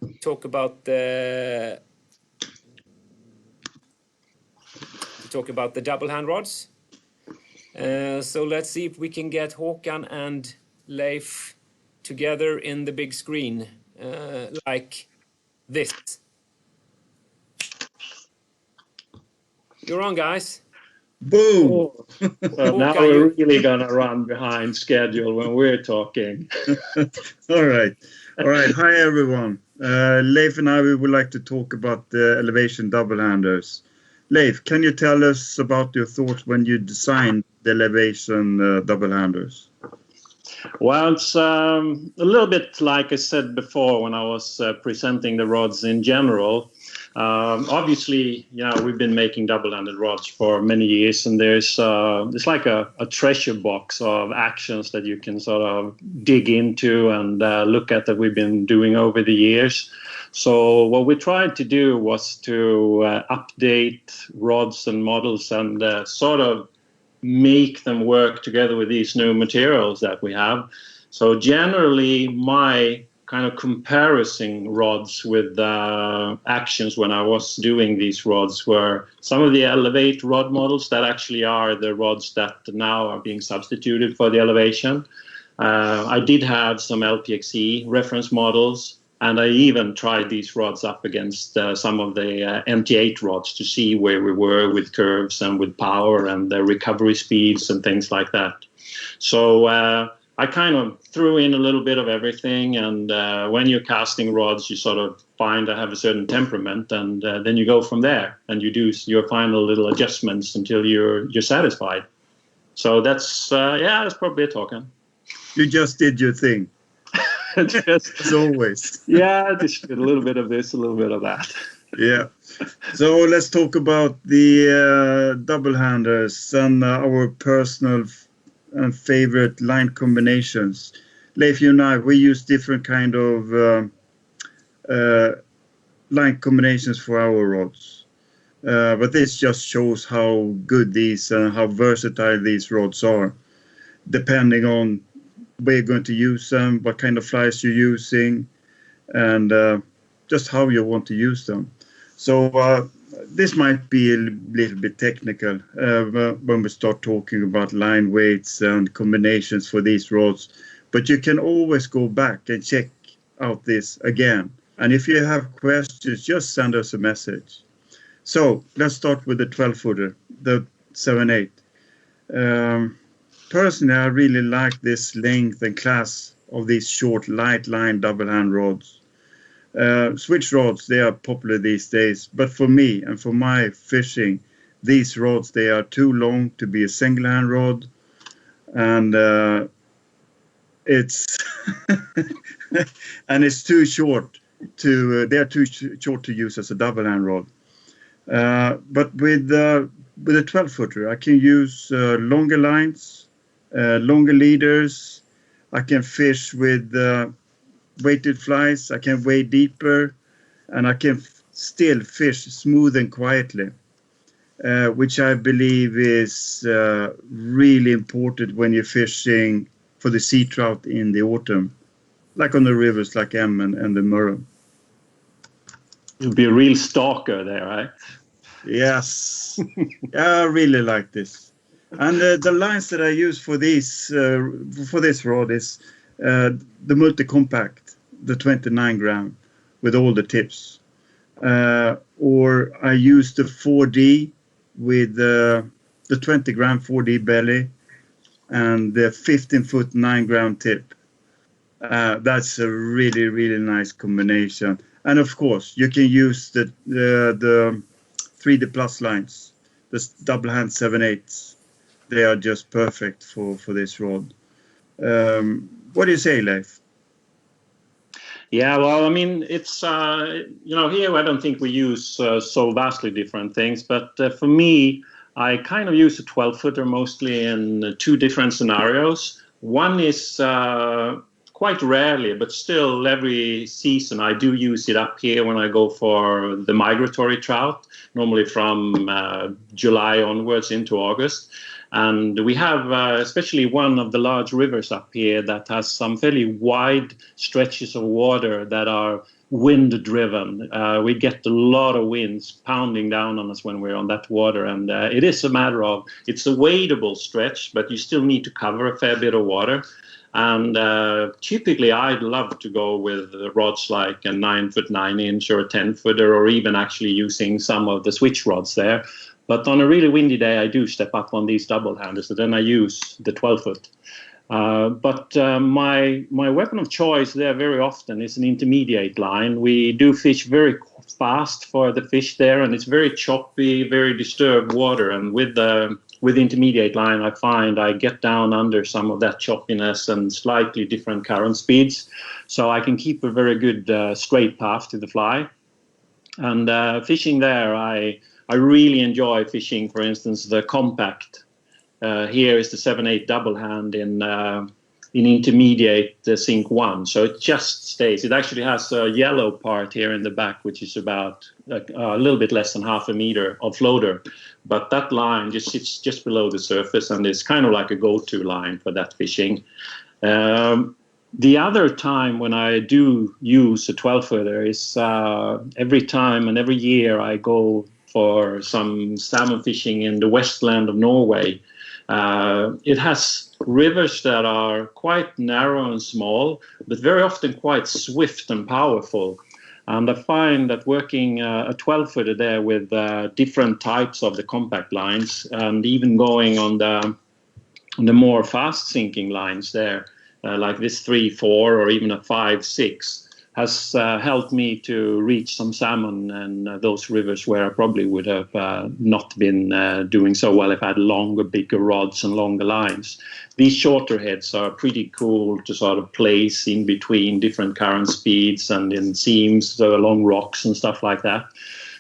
Speaker 1: to talk about the double hand rods. So let's see if we can get Håkan and Leif together in the big screen like this. You're on, guys.
Speaker 4: Boom!
Speaker 5: Well, now we're really going to run behind schedule when we're talking.
Speaker 4: All right. Hi, everyone. Leif and I, we would like to talk about the elevation double-handers. Leif, can you tell us about your thoughts when you designed the elevation double-handers?
Speaker 5: Well, it's a little bit like I said before when I was presenting the rods in general. Obviously, we've been making double-handed rods for many years, and there's like a treasure box of actions that you can sort of dig into and look at that we've been doing over the years. So what we tried to do was to update rods and models and sort of make them work together with these new materials that we have. So generally, my kind of comparison rods with actions when I was doing these rods were some of the Elevate rod models that actually are the rods that now are being substituted for the Elevation. I did have some LPXE reference models, and I even tried these rods up against some of the MT8 rods to see where we were with curves and with power and the recovery speeds and things like that. So I kind of threw in a little bit of everything, and when you're casting rods, you sort of find I have a certain temperament, and then you go from there, and you do your final little adjustments until you're satisfied. So that's probably it, Håkan.
Speaker 4: You just did your thing.
Speaker 5: Just,
Speaker 4: as always.
Speaker 5: yeah, just a little bit of this, a little bit of that.
Speaker 4: Yeah. So let's talk about the double-handers and our personal and favorite line combinations. Leif, you and I, we use different kind of line combinations for our rods. But this just shows how good these and how versatile these rods are, depending on where you're going to use them, what kind of flies you're using, and just how you want to use them. So this might be a little bit technical when we start talking about line weights and combinations for these rods, but you can always go back and check out this again. And if you have questions, just send us a message. So let's start with the 12-footer, the 7/8. Personally, I really like this length and class of these short, light line double-hand rods. Switch rods, they are popular these days, but for me and for my fishing, these rods, they are too long to be a single-hand rod, and it's and it's too short to they are too short to use as a double-hand rod. But with a 12-footer, I can use longer lines, longer leaders. I can fish with weighted flies. I can weigh deeper, and I can still fish smooth and quietly, which I believe is really important when you're fishing for the sea trout in the autumn, like on the rivers like Emmen and the Murray.
Speaker 5: You'll be a real stalker there, right?
Speaker 4: Yes, I really like this. And the lines that I use for this rod is the multi-compact, the 29 gram with all the tips. Or I use the 4D with the 20 gram 4D belly and the 15-foot 9 gram tip. That's a really, really nice combination. And of course, you can use the 3D plus lines, the double hand 7/8. They are just perfect for this rod. What do you say, Leif?
Speaker 5: Yeah, well, I mean, it's, here I don't think we use so vastly different things, but for me, I kind of use a 12-footer mostly in two different scenarios. One is quite rarely, but still every season I do use it up here when I go for the migratory trout, normally from July onwards into August. And we have especially one of the large rivers up here that has some fairly wide stretches of water that are wind driven. We get a lot of winds pounding down on us when we're on that water. And it is a matter of, it's a wadeable stretch, but you still need to cover a fair bit of water. And typically I'd love to go with rods like a 9-foot 9-inch or a 10-footer, or even actually using some of the switch rods there. But on a really windy day, I do step up on these double-handers, so then I use the 12-foot. But my weapon of choice there very often is an intermediate line. We do fish very fast for the fish there, and it's very choppy, very disturbed water. And with the intermediate line, I find I get down under some of that choppiness and slightly different current speeds, so I can keep a very good straight path to the fly. And fishing there, I really enjoy fishing, for instance, the compact. Here is the 7/8 double hand in intermediate sink 1. So it just stays. It actually has a yellow part here in the back, which is about a little bit less than half a meter of floater. But that line just sits just below the surface, and it's kind of like a go-to line for that fishing. The other time when I do use a 12-footer is every time and every year I go for some salmon fishing in the westland of Norway. It has rivers that are quite narrow and small, but very often quite swift and powerful. And I find that working a 12-footer there with different types of the compact lines, and even going on the more fast sinking lines there, like this 3-4 or even a 5-6, has helped me to reach some salmon and those rivers where I probably would have not been doing so well if I had longer, bigger rods and longer lines. These shorter heads are pretty cool to sort of place in between different current speeds and in seams along rocks and stuff like that.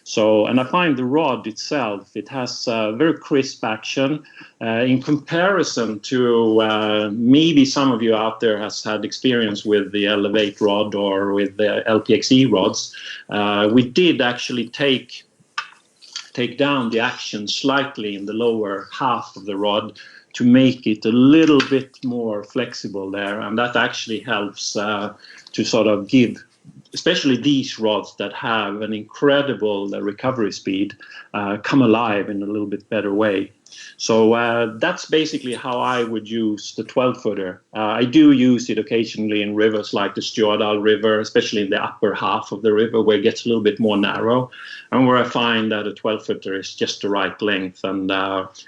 Speaker 5: So, and I find the rod itself, it has very crisp action in comparison to maybe some of you out there has had experience with the Elevate rod or with the LPXE rods. We did actually take down the action slightly in the lower half of the rod to make it a little bit more flexible there, and that actually helps to sort of give, especially these rods that have an incredible recovery speed, come alive in a little bit better way. So that's basically how I would use the 12-footer. I do use it occasionally in rivers like the Stjørdal River, especially in the upper half of the river where it gets a little bit more narrow, and where I find that a 12-footer is just the right length, and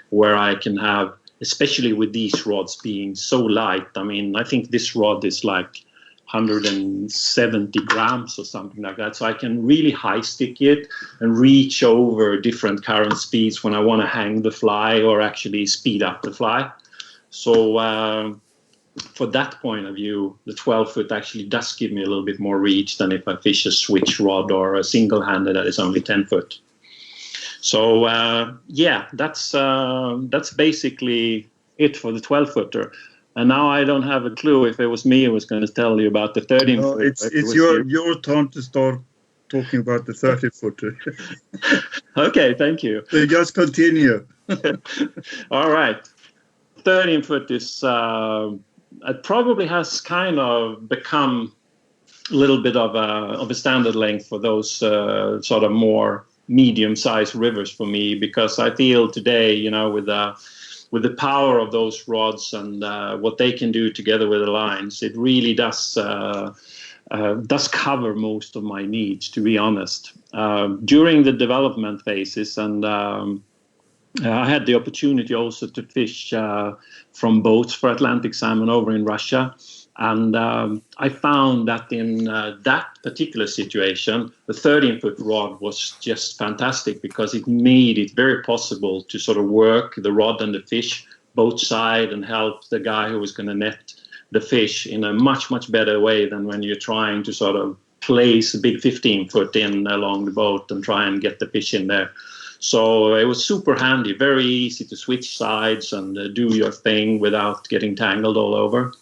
Speaker 5: where I can have, especially with these rods being so light. I mean, I think this rod is like 170 grams or something like that. So I can really high stick it and reach over different current speeds when I want to hang the fly or actually speed up the fly. So for that point of view, the 12-foot actually does give me a little bit more reach than if I fish a switch rod or a single-handed that is only 10-foot. So yeah, that's basically it for the 12-footer. And now I don't have a clue if it was me who was going to tell you about the 13-footer.
Speaker 4: No, it's your turn to start talking about the 13-footer.
Speaker 5: Okay, thank you.
Speaker 4: So just continue.
Speaker 5: All right. 13-foot is, it probably has kind of become a little bit of a standard length for those sort of more medium-sized rivers for me, because I feel today, you know, with the power of those rods and what they can do together with the lines, it really does cover most of my needs, to be honest. During the development phases, and I had the opportunity also to fish from boats for Atlantic salmon over in Russia. And I found that in that particular situation, the 13-foot rod was just fantastic, because it made it very possible to sort of work the rod and the fish both sides and help the guy who was going to net the fish in a much, much better way than when you're trying to sort of place a big 15-foot in along the boat and try and get the fish in there. So it was super handy, very easy to switch sides and do your thing without getting tangled all over.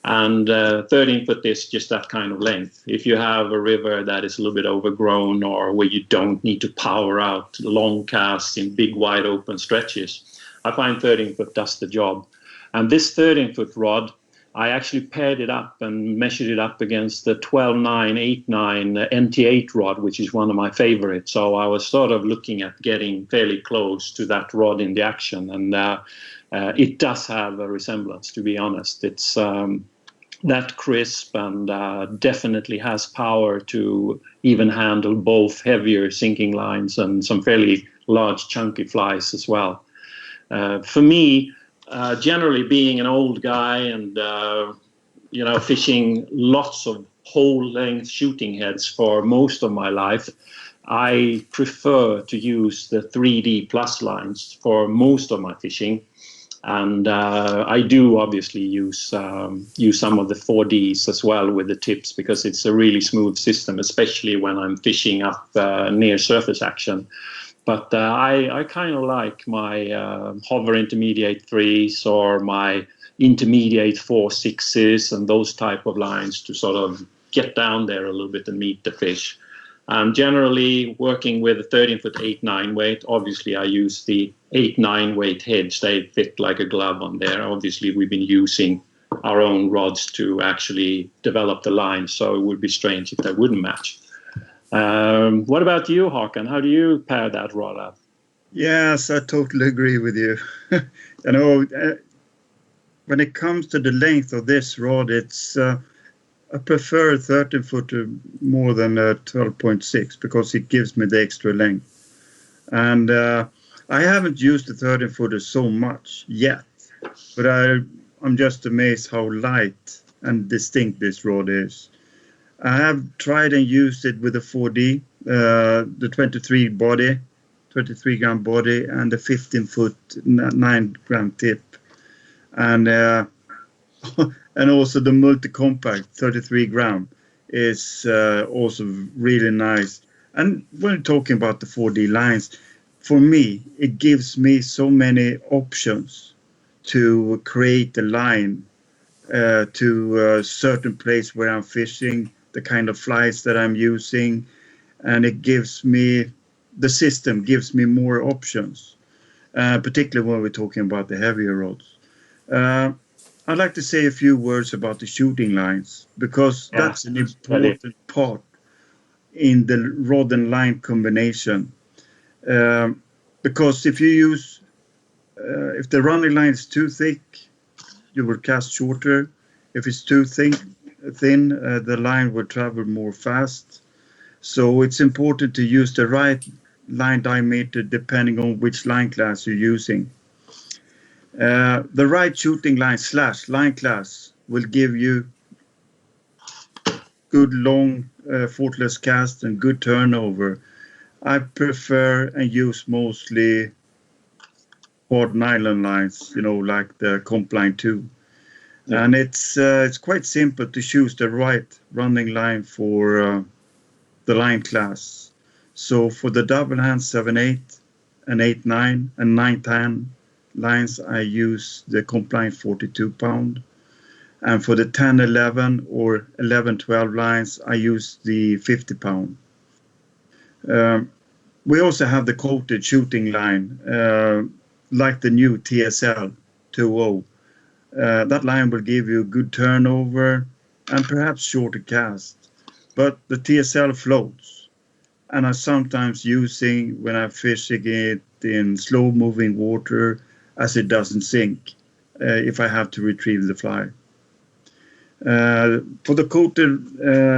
Speaker 5: And 13-foot is just that kind of length. If you have a river that is a little bit overgrown, or where you don't need to power out long casts in big wide open stretches, I find 13-foot does the job. And this 13-foot rod, I actually paired it up and measured it up against the 12.9, 8.9 NT8 rod, which is one of my favorites. So I was sort of looking at getting fairly close to that rod in the action. And it does have a resemblance, to be honest. It's that crisp and definitely has power to even handle both heavier sinking lines and some fairly large chunky flies as well. For me, generally being an old guy and you know, fishing lots of whole length shooting heads for most of my life, I prefer to use the 3D plus lines for most of my fishing. And I do obviously use some of the 4Ds as well with the tips, because it's a really smooth system, especially when I'm fishing up near surface action. But I kind of like my hover intermediate 3s or my intermediate 4.6s and those type of lines to sort of get down there a little bit and meet the fish. And generally working with a 13-foot 8.9 weight, obviously I use the 8.9 weight heads. They fit like a glove on there. Obviously we've been using our own rods to actually develop the line, so it would be strange if they wouldn't match. What about you, Håkan? How do you pair that rod up?
Speaker 4: Yes, I totally agree with you. You know, when it comes to the length of this rod, it's I prefer a 13-footer more than a 12.6 because it gives me the extra length. And I haven't used the 13-footer so much yet, but I'm just amazed how light and distinct this rod is. I have tried and used it with the 4D, the 23 gram body, and the 15-foot 9 gram tip, and and also the multi-compact 33 gram is also really nice. And when we're talking about the 4D lines, for me, it gives me so many options to create a line to a certain place where I'm fishing, the kind of flies that I'm using, and the system gives me more options, particularly when we're talking about the heavier rods. I'd like to say a few words about the shooting lines, because that's an important part in the rod and line combination. Because if the running line is too thick, you will cast shorter. If it's too thin, the line will travel more fast. So it's important to use the right line diameter depending on which line class you're using. The right shooting line / line class will give you good long faultless cast and good turnover. I prefer and use mostly hard nylon lines, like the Comp Line 2. Yeah. And it's quite simple to choose the right running line for the line class. So for the double hand 7/8 and 8/9 and 9/10 lines, I use the Comp Line 42 pound. And for the 10/11 or 11/12 lines, I use the 50 pound. We also have the coated shooting line, like the new TSL 2.0. That line will give you good turnover and perhaps shorter cast. But the TSL floats, and I'm sometimes using when I'm fishing it in slow-moving water, as it doesn't sink if I have to retrieve the fly. For the coated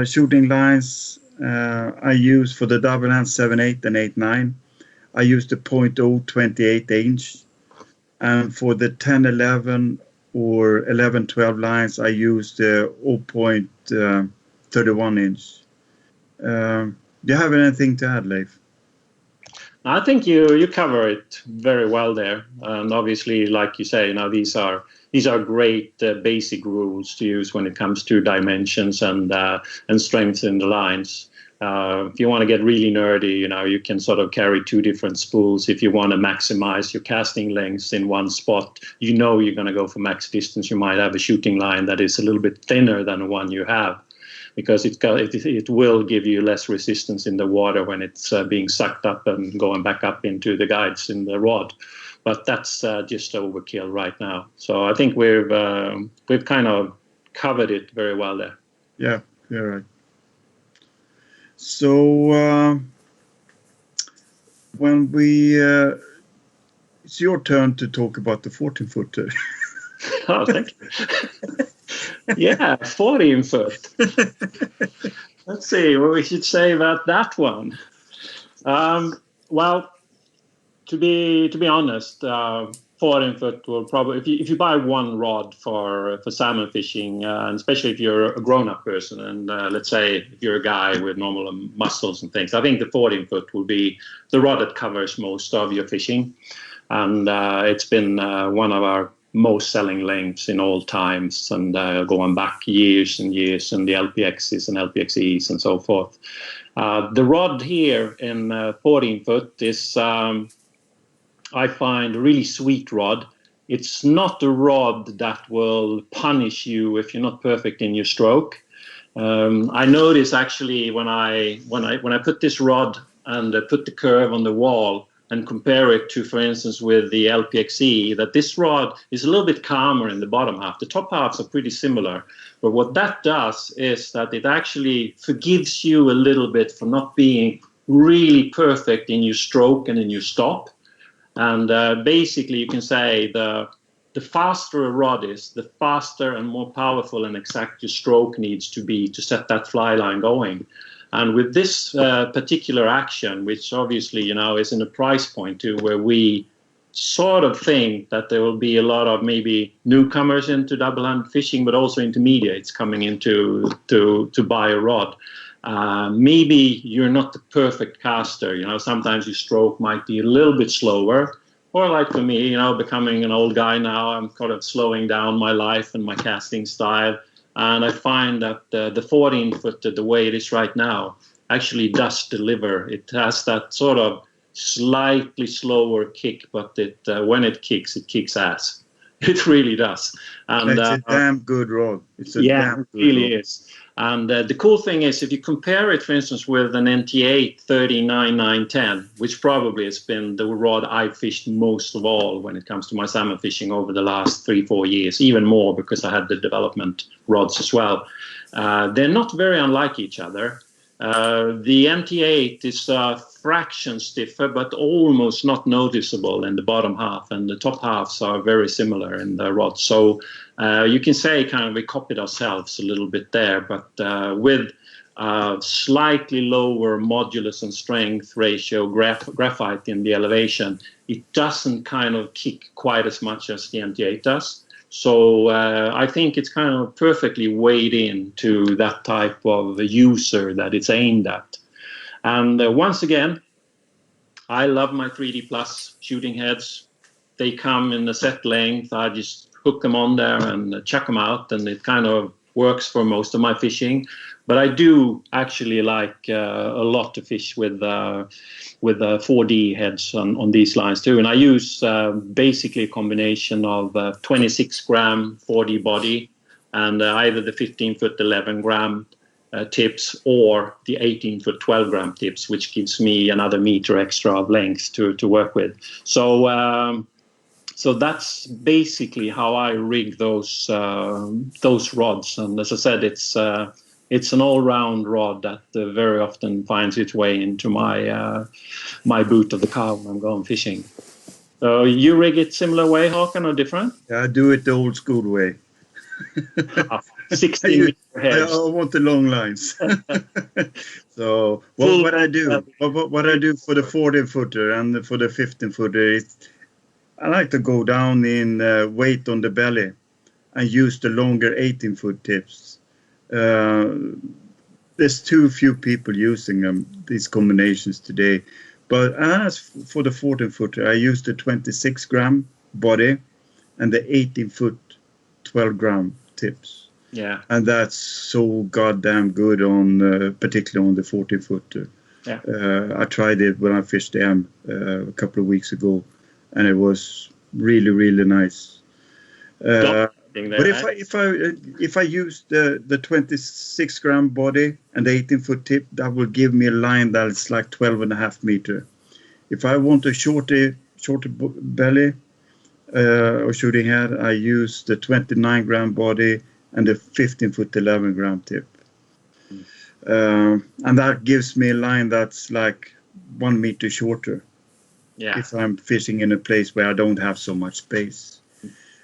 Speaker 4: shooting lines, I use for the double hand 7/8 and 8/9, I use the 0.0 28 inch. And for the 10/11 or 11/12 lines, I use the 0.31 inch. Do you have anything to add, Leif?
Speaker 5: I think you cover it very well there, and obviously, like you say, these are great basic rules to use when it comes to dimensions and strength in the lines. If you want to get really nerdy, you can sort of carry 2 different spools. If you want to maximize your casting lengths in one spot, you're going to go for max distance. You might have a shooting line that is a little bit thinner than the one you have, because it will give you less resistance in the water when it's being sucked up and going back up into the guides in the rod. But that's just overkill right now. So I think we've kind of covered it very well there.
Speaker 4: Yeah, you're right. So when it's your turn to talk about the 14-footer.
Speaker 5: Oh, thank you. Yeah, 14-foot. Let's see what we should say about that one. Well, to be honest, 14-foot will probably, if you buy one rod for salmon fishing, and especially if you're a grown-up person, and let's say if you're a guy with normal muscles and things, I think the 14-foot will be the rod that covers most of your fishing, and it's been one of our most selling lengths in all times, and going back years and years, and the LPXs and LPXEs and so forth. The rod here in 14-foot is, I find, a really sweet rod. It's not a rod that will punish you if you're not perfect in your stroke. I notice actually when I put this rod and put the curve on the wall and compare it to, for instance, with the LPXE, that this rod is a little bit calmer in the bottom half. The top halves are pretty similar, but what that does is that it actually forgives you a little bit for not being really perfect in your stroke and in your stop. And basically, you can say the faster a rod is, the faster and more powerful and exact your stroke needs to be to set that fly line going. And with this particular action, which obviously, is in a price point too, where we sort of think that there will be a lot of maybe newcomers into double-handed fishing, but also intermediates coming into to buy a rod. Maybe you're not the perfect caster. You know, sometimes your stroke might be a little bit slower. Or like for me, you know, becoming an old guy now, I'm kind of slowing down my life and my casting style. And I find that the 14-footer, the way it is right now, actually does deliver. It has that sort of slightly slower kick, but when it kicks ass. It really does. And
Speaker 4: it's a damn good rod. It's a
Speaker 5: yeah,
Speaker 4: damn
Speaker 5: it
Speaker 4: good
Speaker 5: really
Speaker 4: rod.
Speaker 5: is. And the cool thing is, if you compare it, for instance, with an NT8 39-910, which probably has been the rod I've fished most of all when it comes to my salmon fishing over the last 3-4 years, even more because I had the development rods as well. They're not very unlike each other. The NT8 is a fraction stiffer, but almost not noticeable in the bottom half, and the top halves are very similar in the rod. So you can say kind of we copied ourselves a little bit there, but with slightly lower modulus and strength ratio graphite in the elevation, it doesn't kind of kick quite as much as the NT8 does. So I think it's kind of perfectly weighed in to that type of user that it's aimed at. And once again, I love my 3D Plus shooting heads. They come in a set length. I just hook them on there and chuck them out, and it kind of works for most of my fishing. But I do actually like a lot to fish with 4D heads on these lines too. And I use basically a combination of 26 gram 4D body and either the 15-foot 11 gram tips or the 18-foot 12 gram tips, which gives me another meter extra of length to work with. So so that's basically how I rig those rods. And as I said, it's an all-round rod that very often finds its way into my boot of the car when I'm going fishing. So you rig it similar way, Håkan, or different?
Speaker 4: I do it the old school way.
Speaker 5: 16 meter heads.
Speaker 4: I want the long lines. So what I do for the 14-footer and for the 15-footer is I like to go down in weight on the belly and use the longer 18-foot tips. There's too few people using these combinations today. But as for the 14-footer, I use the 26 gram body and the 18-foot 12 gram tips.
Speaker 5: Yeah.
Speaker 4: And that's so goddamn good on, particularly on the 14-footer.
Speaker 5: Yeah.
Speaker 4: I tried it when I fished them a couple of weeks ago, and it was really, really nice. But if I use the 26 gram body and the 18-foot tip, that will give me a line that's like 12.5 meter. If I want a shorter belly or shooting head, I use the 29 gram body and the 15-foot 11 gram tip. And that gives me a line that's like 1 meter shorter.
Speaker 5: Yeah.
Speaker 4: If I'm fishing in a place where I don't have so much space.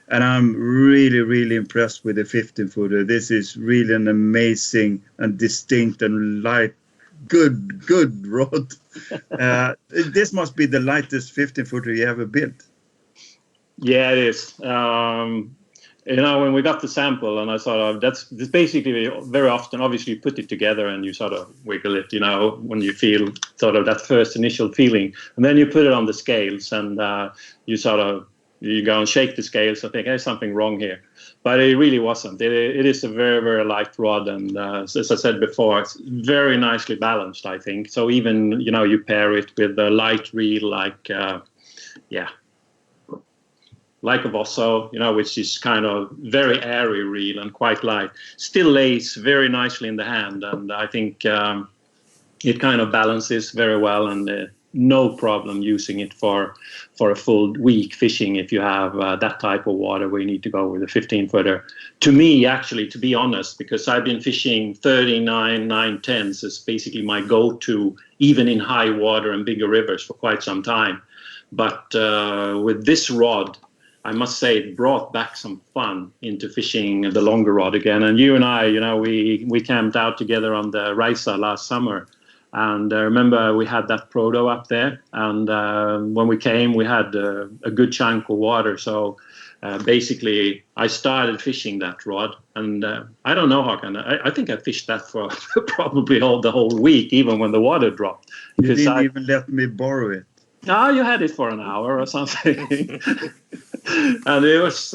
Speaker 4: And I'm really, really impressed with the 15-footer. This is really an amazing and distinct and light, good rod. This must be the lightest 15-footer you ever built.
Speaker 5: Yeah, it is. When we got the sample, and I sort of that's basically very often. Obviously, you put it together and you sort of wiggle it. When you feel sort of that first initial feeling, and then you put it on the scales, and you go and shake the scales. I think there's something wrong here, but it really wasn't. It is a very, very light rod, and as I said before, it's very nicely balanced. I think so. Even you pair it with a light reel like a Vosso, which is kind of very airy reel and quite light, still lays very nicely in the hand, and I think it kind of balances very well, and no problem using it for a full week fishing if you have that type of water where you need to go with a 15-footer. To me, actually, to be honest, because I've been fishing 39 910s is basically my go-to, even in high water and bigger rivers for quite some time. But with this rod, I must say it brought back some fun into fishing the longer rod again. And you and I, we camped out together on the Raisa last summer. And I remember we had that proto up there, and when we came, we had a good chunk of water. So basically, I started fishing that rod, and I don't know, Håkan, I think I fished that for probably the whole week, even when the water dropped.
Speaker 4: You didn't even let me borrow it.
Speaker 5: No, you had it for an hour or something. And it was,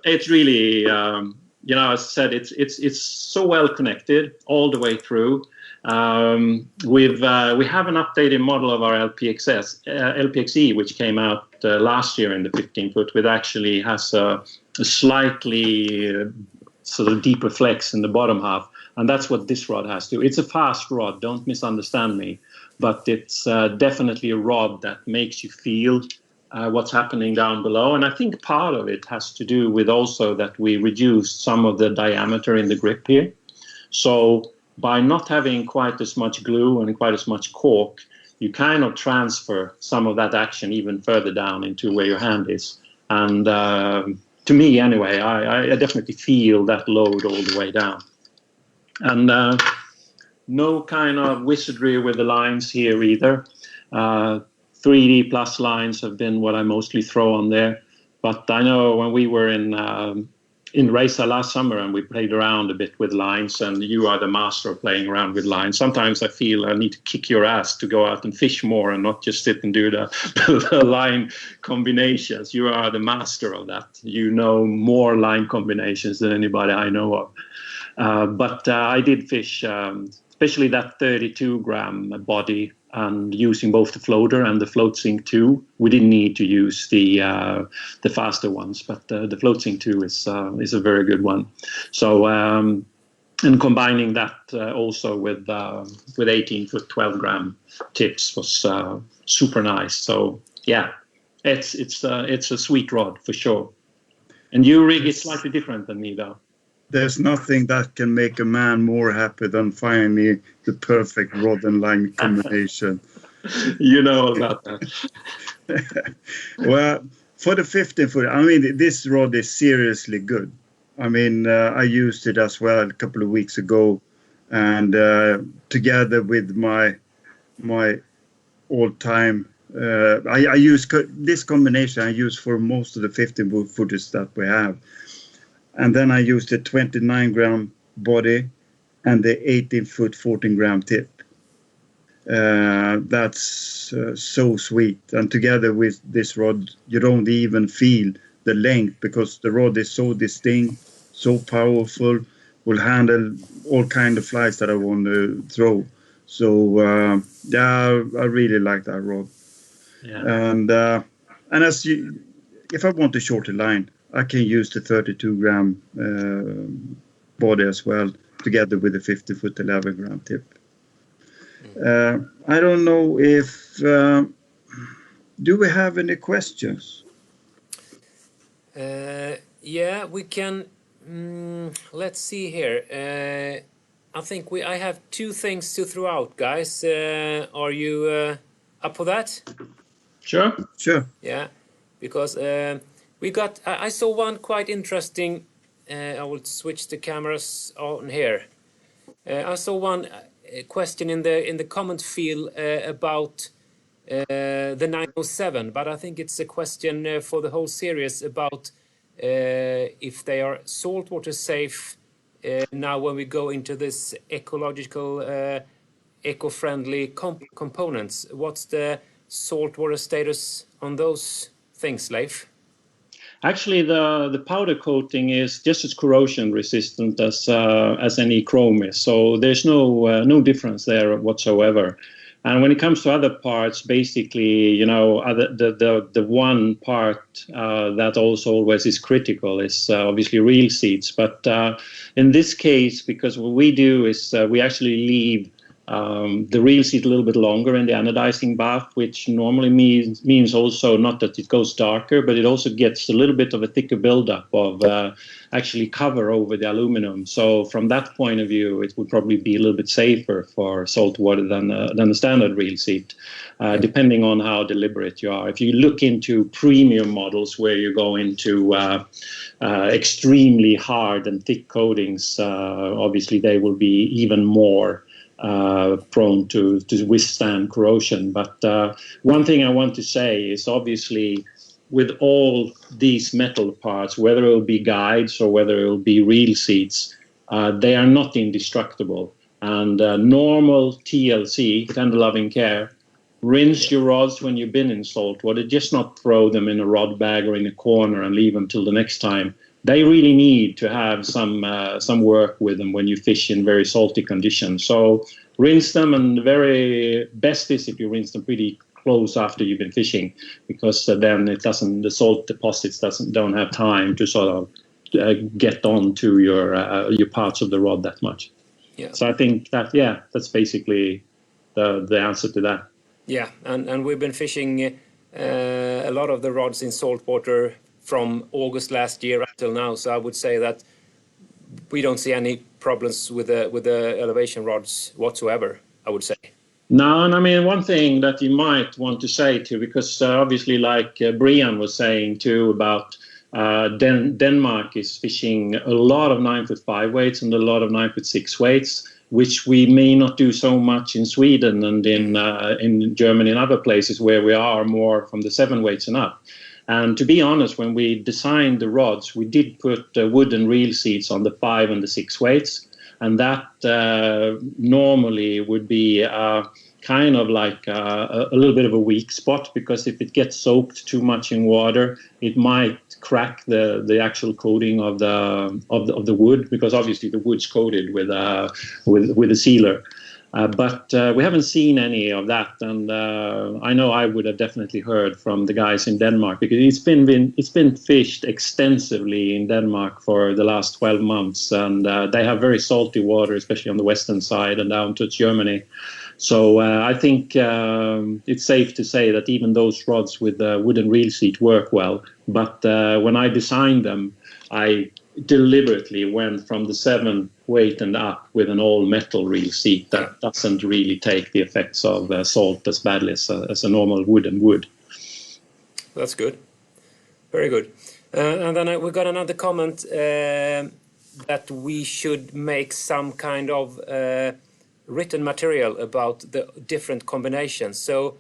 Speaker 5: it's really, you know, as I said, it's so well connected all the way through. We have an updated model of our LPXE, which came out last year in the 15-foot, which actually has a slightly sort of deeper flex in the bottom half. And that's what this rod has too. It's a fast rod, don't misunderstand me. But it's definitely a rod that makes you feel what's happening down below. And I think part of it has to do with also that we reduced some of the diameter in the grip here. So by not having quite as much glue and quite as much cork, you kind of transfer some of that action even further down into where your hand is. And to me, anyway, I definitely feel that load all the way down. And no kind of wizardry with the lines here either. 3D plus lines have been what I mostly throw on there. But I know when we were in Reisa last summer and we played around a bit with lines, and you are the master of playing around with lines. Sometimes I feel I need to kick your ass to go out and fish more and not just sit and do the line combinations. You are the master of that. You know more line combinations than anybody I know of. But I did fish, especially that 32-gram body, and using both the floater and the float sink 2. We didn't need to use the faster ones, but the float sink 2 is a very good one. So and combining that also with 18-foot 12-gram tips was super nice. So yeah, it's a sweet rod for sure. And your rig is slightly different than me though.
Speaker 4: There's nothing that can make a man more happy than finding the perfect rod and line combination.
Speaker 5: You know about that.
Speaker 4: Well, for the 15-foot, I mean, this rod is seriously good. I mean, I used it as well a couple of weeks ago, and together with my all-time, I use this combination. I use for most of the 15-footers that we have. And then I used the 29-gram body and the 18-foot 14-gram tip. That's so sweet. And together with this rod, you don't even feel the length because the rod is so distinct, so powerful, will handle all kind of flies that I want to throw. So yeah, I really like that rod. Yeah. And if I want a shorter line, I can use the 32-gram body as well, together with the 50-foot 11-gram tip. I don't know if... do we have any questions?
Speaker 1: Yeah, we can... let's see here. I think I have two things to throw out, guys. Are you up for that?
Speaker 5: Sure.
Speaker 4: Sure.
Speaker 1: Yeah, because... we got. I saw one quite interesting. I will switch the cameras on here. I saw one question in the comment field about the 907, but I think it's a question for the whole series about if they are saltwater safe now when we go into this ecological, eco-friendly components. What's the saltwater status on those things, Leif?
Speaker 5: Actually, the powder coating is just as corrosion resistant as any chrome is, so there's no difference there whatsoever. And when it comes to other parts, basically, you know, the one part that also always is critical is obviously reel seats. But in this case, because what we do is we actually leave the reel seat a little bit longer in the anodizing bath, which normally means also not that it goes darker, but it also gets a little bit of a thicker buildup of actually cover over the aluminum. So from that point of view, it would probably be a little bit safer for saltwater than the standard reel seat, depending on how deliberate you are. If you look into premium models where you go into extremely hard and thick coatings, obviously they will be even more prone to withstand corrosion. But one thing I want to say is obviously with all these metal parts, whether it will be guides or whether it will be reel seats, they are not indestructible. And normal TLC, tender loving care, rinse your rods when you've been in saltwater. Just not throw them in a rod bag or in a corner and leave them till the next time. They really need to have some work with them when you fish in very salty conditions. So rinse them, and the very best is if you rinse them pretty close after you've been fishing, because then the salt deposits don't have time to sort of get on to your parts of the rod that much.
Speaker 1: Yeah.
Speaker 5: So I think that's basically the answer to that.
Speaker 1: Yeah, and we've been fishing a lot of the rods in saltwater from August last year until now. So I would say that we don't see any problems with the elevation rods whatsoever, I would say.
Speaker 5: No, and I mean, one thing that you might want to say too, because obviously like Brian was saying too about Denmark is fishing a lot of 9'5" weights and a lot of 9'6" weights, which we may not do so much in Sweden and in Germany and other places where we are more from the 7 weights and up. And to be honest, when we designed the rods, we did put wooden reel seats on the 5 and the 6 weights, and that normally would be kind of like a little bit of a weak spot, because if it gets soaked too much in water, it might crack the actual coating of the wood, because obviously the wood's coated with a sealer. But we haven't seen any of that, and I know I would have definitely heard from the guys in Denmark, because it's been fished extensively in Denmark for the last 12 months, and they have very salty water, especially on the western side and down to Germany. So I think it's safe to say that even those rods with the wooden reel seat work well. But when I designed them, I deliberately went from the 7 weight and up with an all metal reel seat that doesn't really take the effects of salt as badly as a normal wooden wood.
Speaker 1: That's good. Very good. And then we got another comment that we should make some kind of written material about the different combinations. So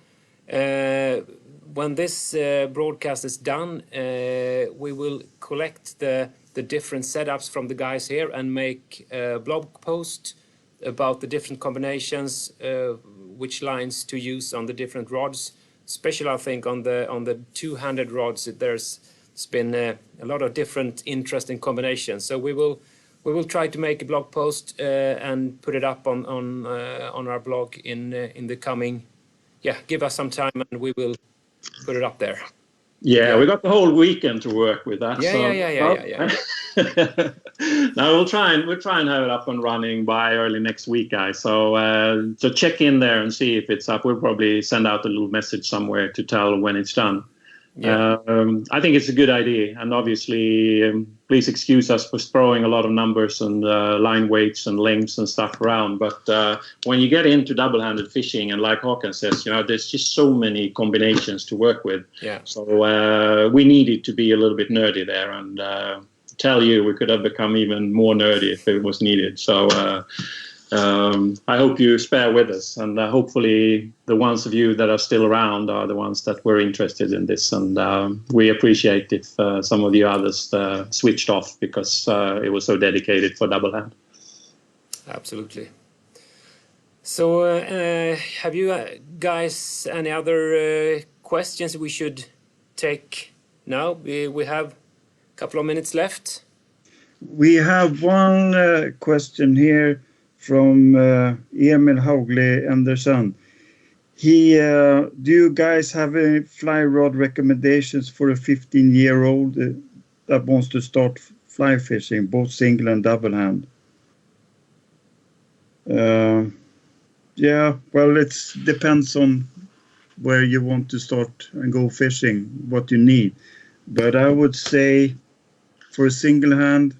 Speaker 1: when this broadcast is done, we will collect the different setups from the guys here and make a blog post about the different combinations, which lines to use on the different rods. Especially, I think on the two-handed rods, there's been a lot of different interesting combinations. So we will try to make a blog post and put it up on our blog in the coming. Yeah, give us some time and we will put it up there.
Speaker 5: Yeah, we got the whole weekend to work with that.
Speaker 1: Yeah.
Speaker 5: Now we'll try and have it up and running by early next week, guys. So check in there and see if it's up. We'll probably send out a little message somewhere to tell when it's done.
Speaker 1: Yeah.
Speaker 5: I think it's a good idea, and obviously please excuse us for throwing a lot of numbers and line weights and lengths and stuff around, but when you get into double-handed fishing, and like Håkan says, there's just so many combinations to work with.
Speaker 1: Yeah.
Speaker 5: So we needed to be a little bit nerdy there, and tell you we could have become even more nerdy if it was needed. So I hope you spare with us, and hopefully the ones of you that are still around are the ones that were interested in this, and we appreciate if some of the others switched off because it was so dedicated for double hand.
Speaker 1: Absolutely. So have you guys any other questions we should take now? We have a couple of minutes left.
Speaker 4: We have one question here from Emil Haugli Andersson. Do you guys have any fly rod recommendations for a 15-year-old that wants to start fly fishing, both single and double hand? Yeah, well, it depends on where you want to start and go fishing, what you need. But I would say for a single hand,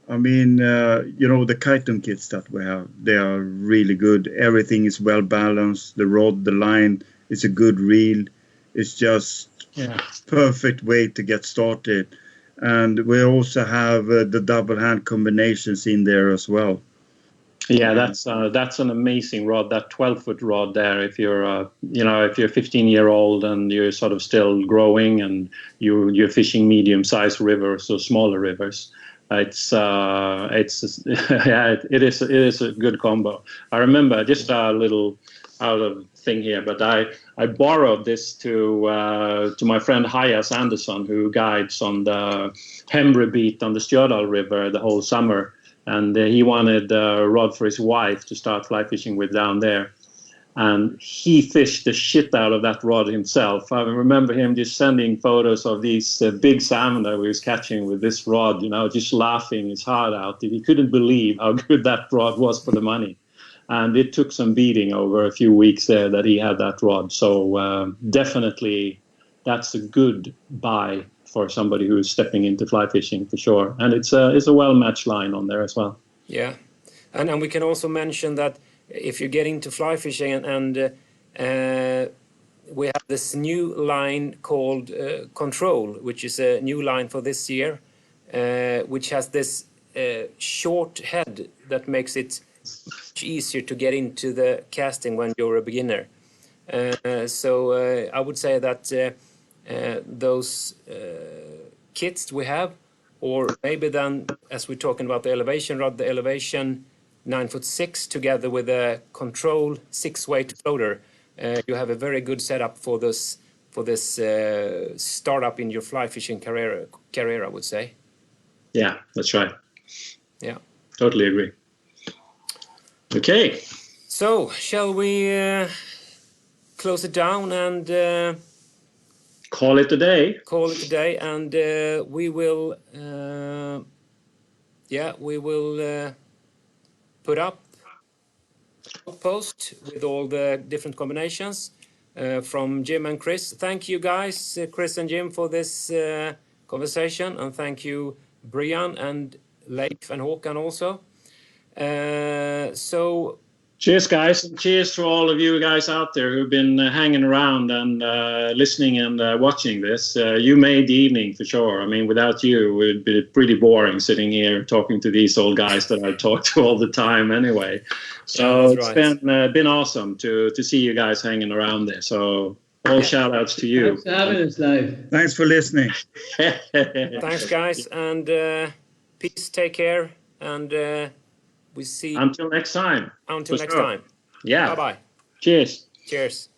Speaker 4: I mean, the chiton kits that we have, they are really good. Everything is well balanced. The rod, the line, it's a good reel. It's just perfect way to get started. And we also have the double hand combinations in there as well.
Speaker 5: Yeah, that's an amazing rod. That 12-foot rod there. If you're if you're 15-year-old and you're sort of still growing and you're fishing medium-sized rivers or smaller rivers, it's yeah, it is a good combo. I remember just a little out of thing here, but I borrowed this to my friend Hayas Anderson, who guides on the Hemre Beat on the Stjördal River the whole summer. And he wanted a rod for his wife to start fly fishing with down there. And he fished the shit out of that rod himself. I remember him just sending photos of these big salmon that he was catching with this rod, just laughing his heart out. He couldn't believe how good that rod was for the money. And it took some beating over a few weeks there that he had that rod. So definitely that's a good buy for somebody who is stepping into fly fishing for sure. And it's a well-matched line on there as well.
Speaker 1: Yeah, and we can also mention that if you get into fly fishing and we have this new line called Control, which is a new line for this year, which has this short head that makes it much easier to get into the casting when you're a beginner. So I would say that those kits we have, or maybe then, as we're talking about the elevation rod, the elevation 9'6" together with a Control 6-weight floater, you have a very good setup for this startup in your fly fishing career, I would say.
Speaker 5: Yeah, that's right.
Speaker 1: Yeah,
Speaker 5: totally agree. Okay,
Speaker 1: so shall we close it down and
Speaker 5: call it a day.
Speaker 1: Call it a day, and we will put up a post with all the different combinations from Jim and Chris. Thank you guys, Chris and Jim, for this conversation, and thank you Brian and Leif and Håkan also. So
Speaker 5: cheers, guys, and cheers to all of you guys out there who've been hanging around and listening and watching this. You made the evening for sure. I mean, without you, it would be pretty boring sitting here talking to these old guys that I talk to all the time anyway. So
Speaker 1: yeah,
Speaker 5: it's
Speaker 1: right.
Speaker 5: been awesome to see you guys hanging around there. So all shout outs to you.
Speaker 3: Thanks for having us, Leif.
Speaker 4: Thanks for listening.
Speaker 1: Thanks, guys, and peace, take care, and we see
Speaker 5: until next time.
Speaker 1: Until next time.
Speaker 5: Yeah.
Speaker 1: Bye-bye.
Speaker 5: Cheers.
Speaker 1: Cheers.